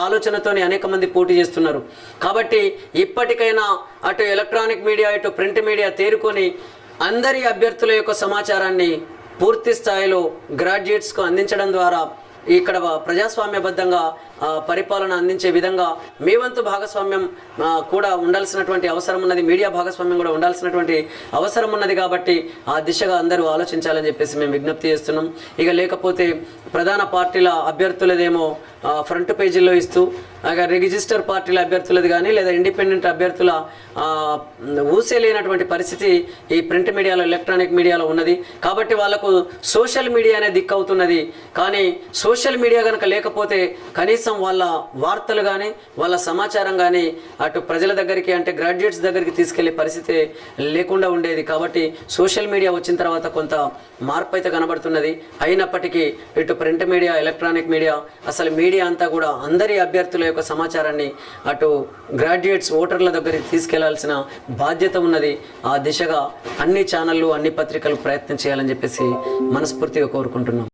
ఆలోచనతోని అనేక మంది పోటీ చేస్తున్నారు. కాబట్టి ఇప్పటికైనా అటు ఎలక్ట్రానిక్ మీడియా, ఇటు ప్రింట్ మీడియా తేరుకొని అందరి అభ్యర్థుల యొక్క సమాచారాన్ని పూర్తి స్థాయిలో గ్రాడ్యుయేట్స్కు అందించడం ద్వారా ఇక్కడ ప్రజాస్వామ్యబద్ధంగా పరిపాలన అందించే విధంగా మీ వంతు భాగస్వామ్యం కూడా ఉండాల్సినటువంటి అవసరం ఉన్నది, మీడియా భాగస్వామ్యం కూడా ఉండాల్సినటువంటి అవసరం ఉన్నది. కాబట్టి ఆ దిశగా అందరూ ఆలోచించాలని చెప్పేసి మేము విజ్ఞప్తి చేస్తున్నాం. ఇక లేకపోతే ప్రధాన పార్టీల అభ్యర్థులదేమో ఫ్రంట్ పేజీల్లో ఇస్తూ, రిజిస్టర్ పార్టీల అభ్యర్థులది కానీ లేదా ఇండిపెండెంట్ అభ్యర్థుల ఊసే లేనటువంటి పరిస్థితి ఈ ప్రింట్ మీడియాలో, ఎలక్ట్రానిక్ మీడియాలో ఉన్నది. కాబట్టి వాళ్ళకు సోషల్ మీడియా అనేది దిక్కు అవుతున్నది. కానీ సోషల్ మీడియా కనుక లేకపోతే కనీసం వాళ్ళ వార్తలు కానీ వాళ్ళ సమాచారం కానీ అటు ప్రజల దగ్గరికి, అంటే గ్రాడ్యుయేట్స్ దగ్గరికి తీసుకెళ్లే పరిస్థితి లేకుండా ఉండేది. కాబట్టి సోషల్ మీడియా వచ్చిన తర్వాత కొంత మార్పు అయితే కనబడుతున్నది. అయినప్పటికీ ఇటు ప్రింట్ మీడియా, ఎలక్ట్రానిక్ మీడియా, అసలు మీడియా అంతా కూడా అందరి అభ్యర్థుల యొక్క సమాచారాన్ని అటు గ్రాడ్యుయేట్స్, ఓటర్ల దగ్గరికి తీసుకెళ్లాల్సిన బాధ్యత ఉన్నది. ఆ దిశగా అన్ని ఛానళ్ళు, అన్ని పత్రికలు ప్రయత్నం చేయాలని చెప్పేసి మనస్ఫూర్తిగా కోరుకుంటున్నాం.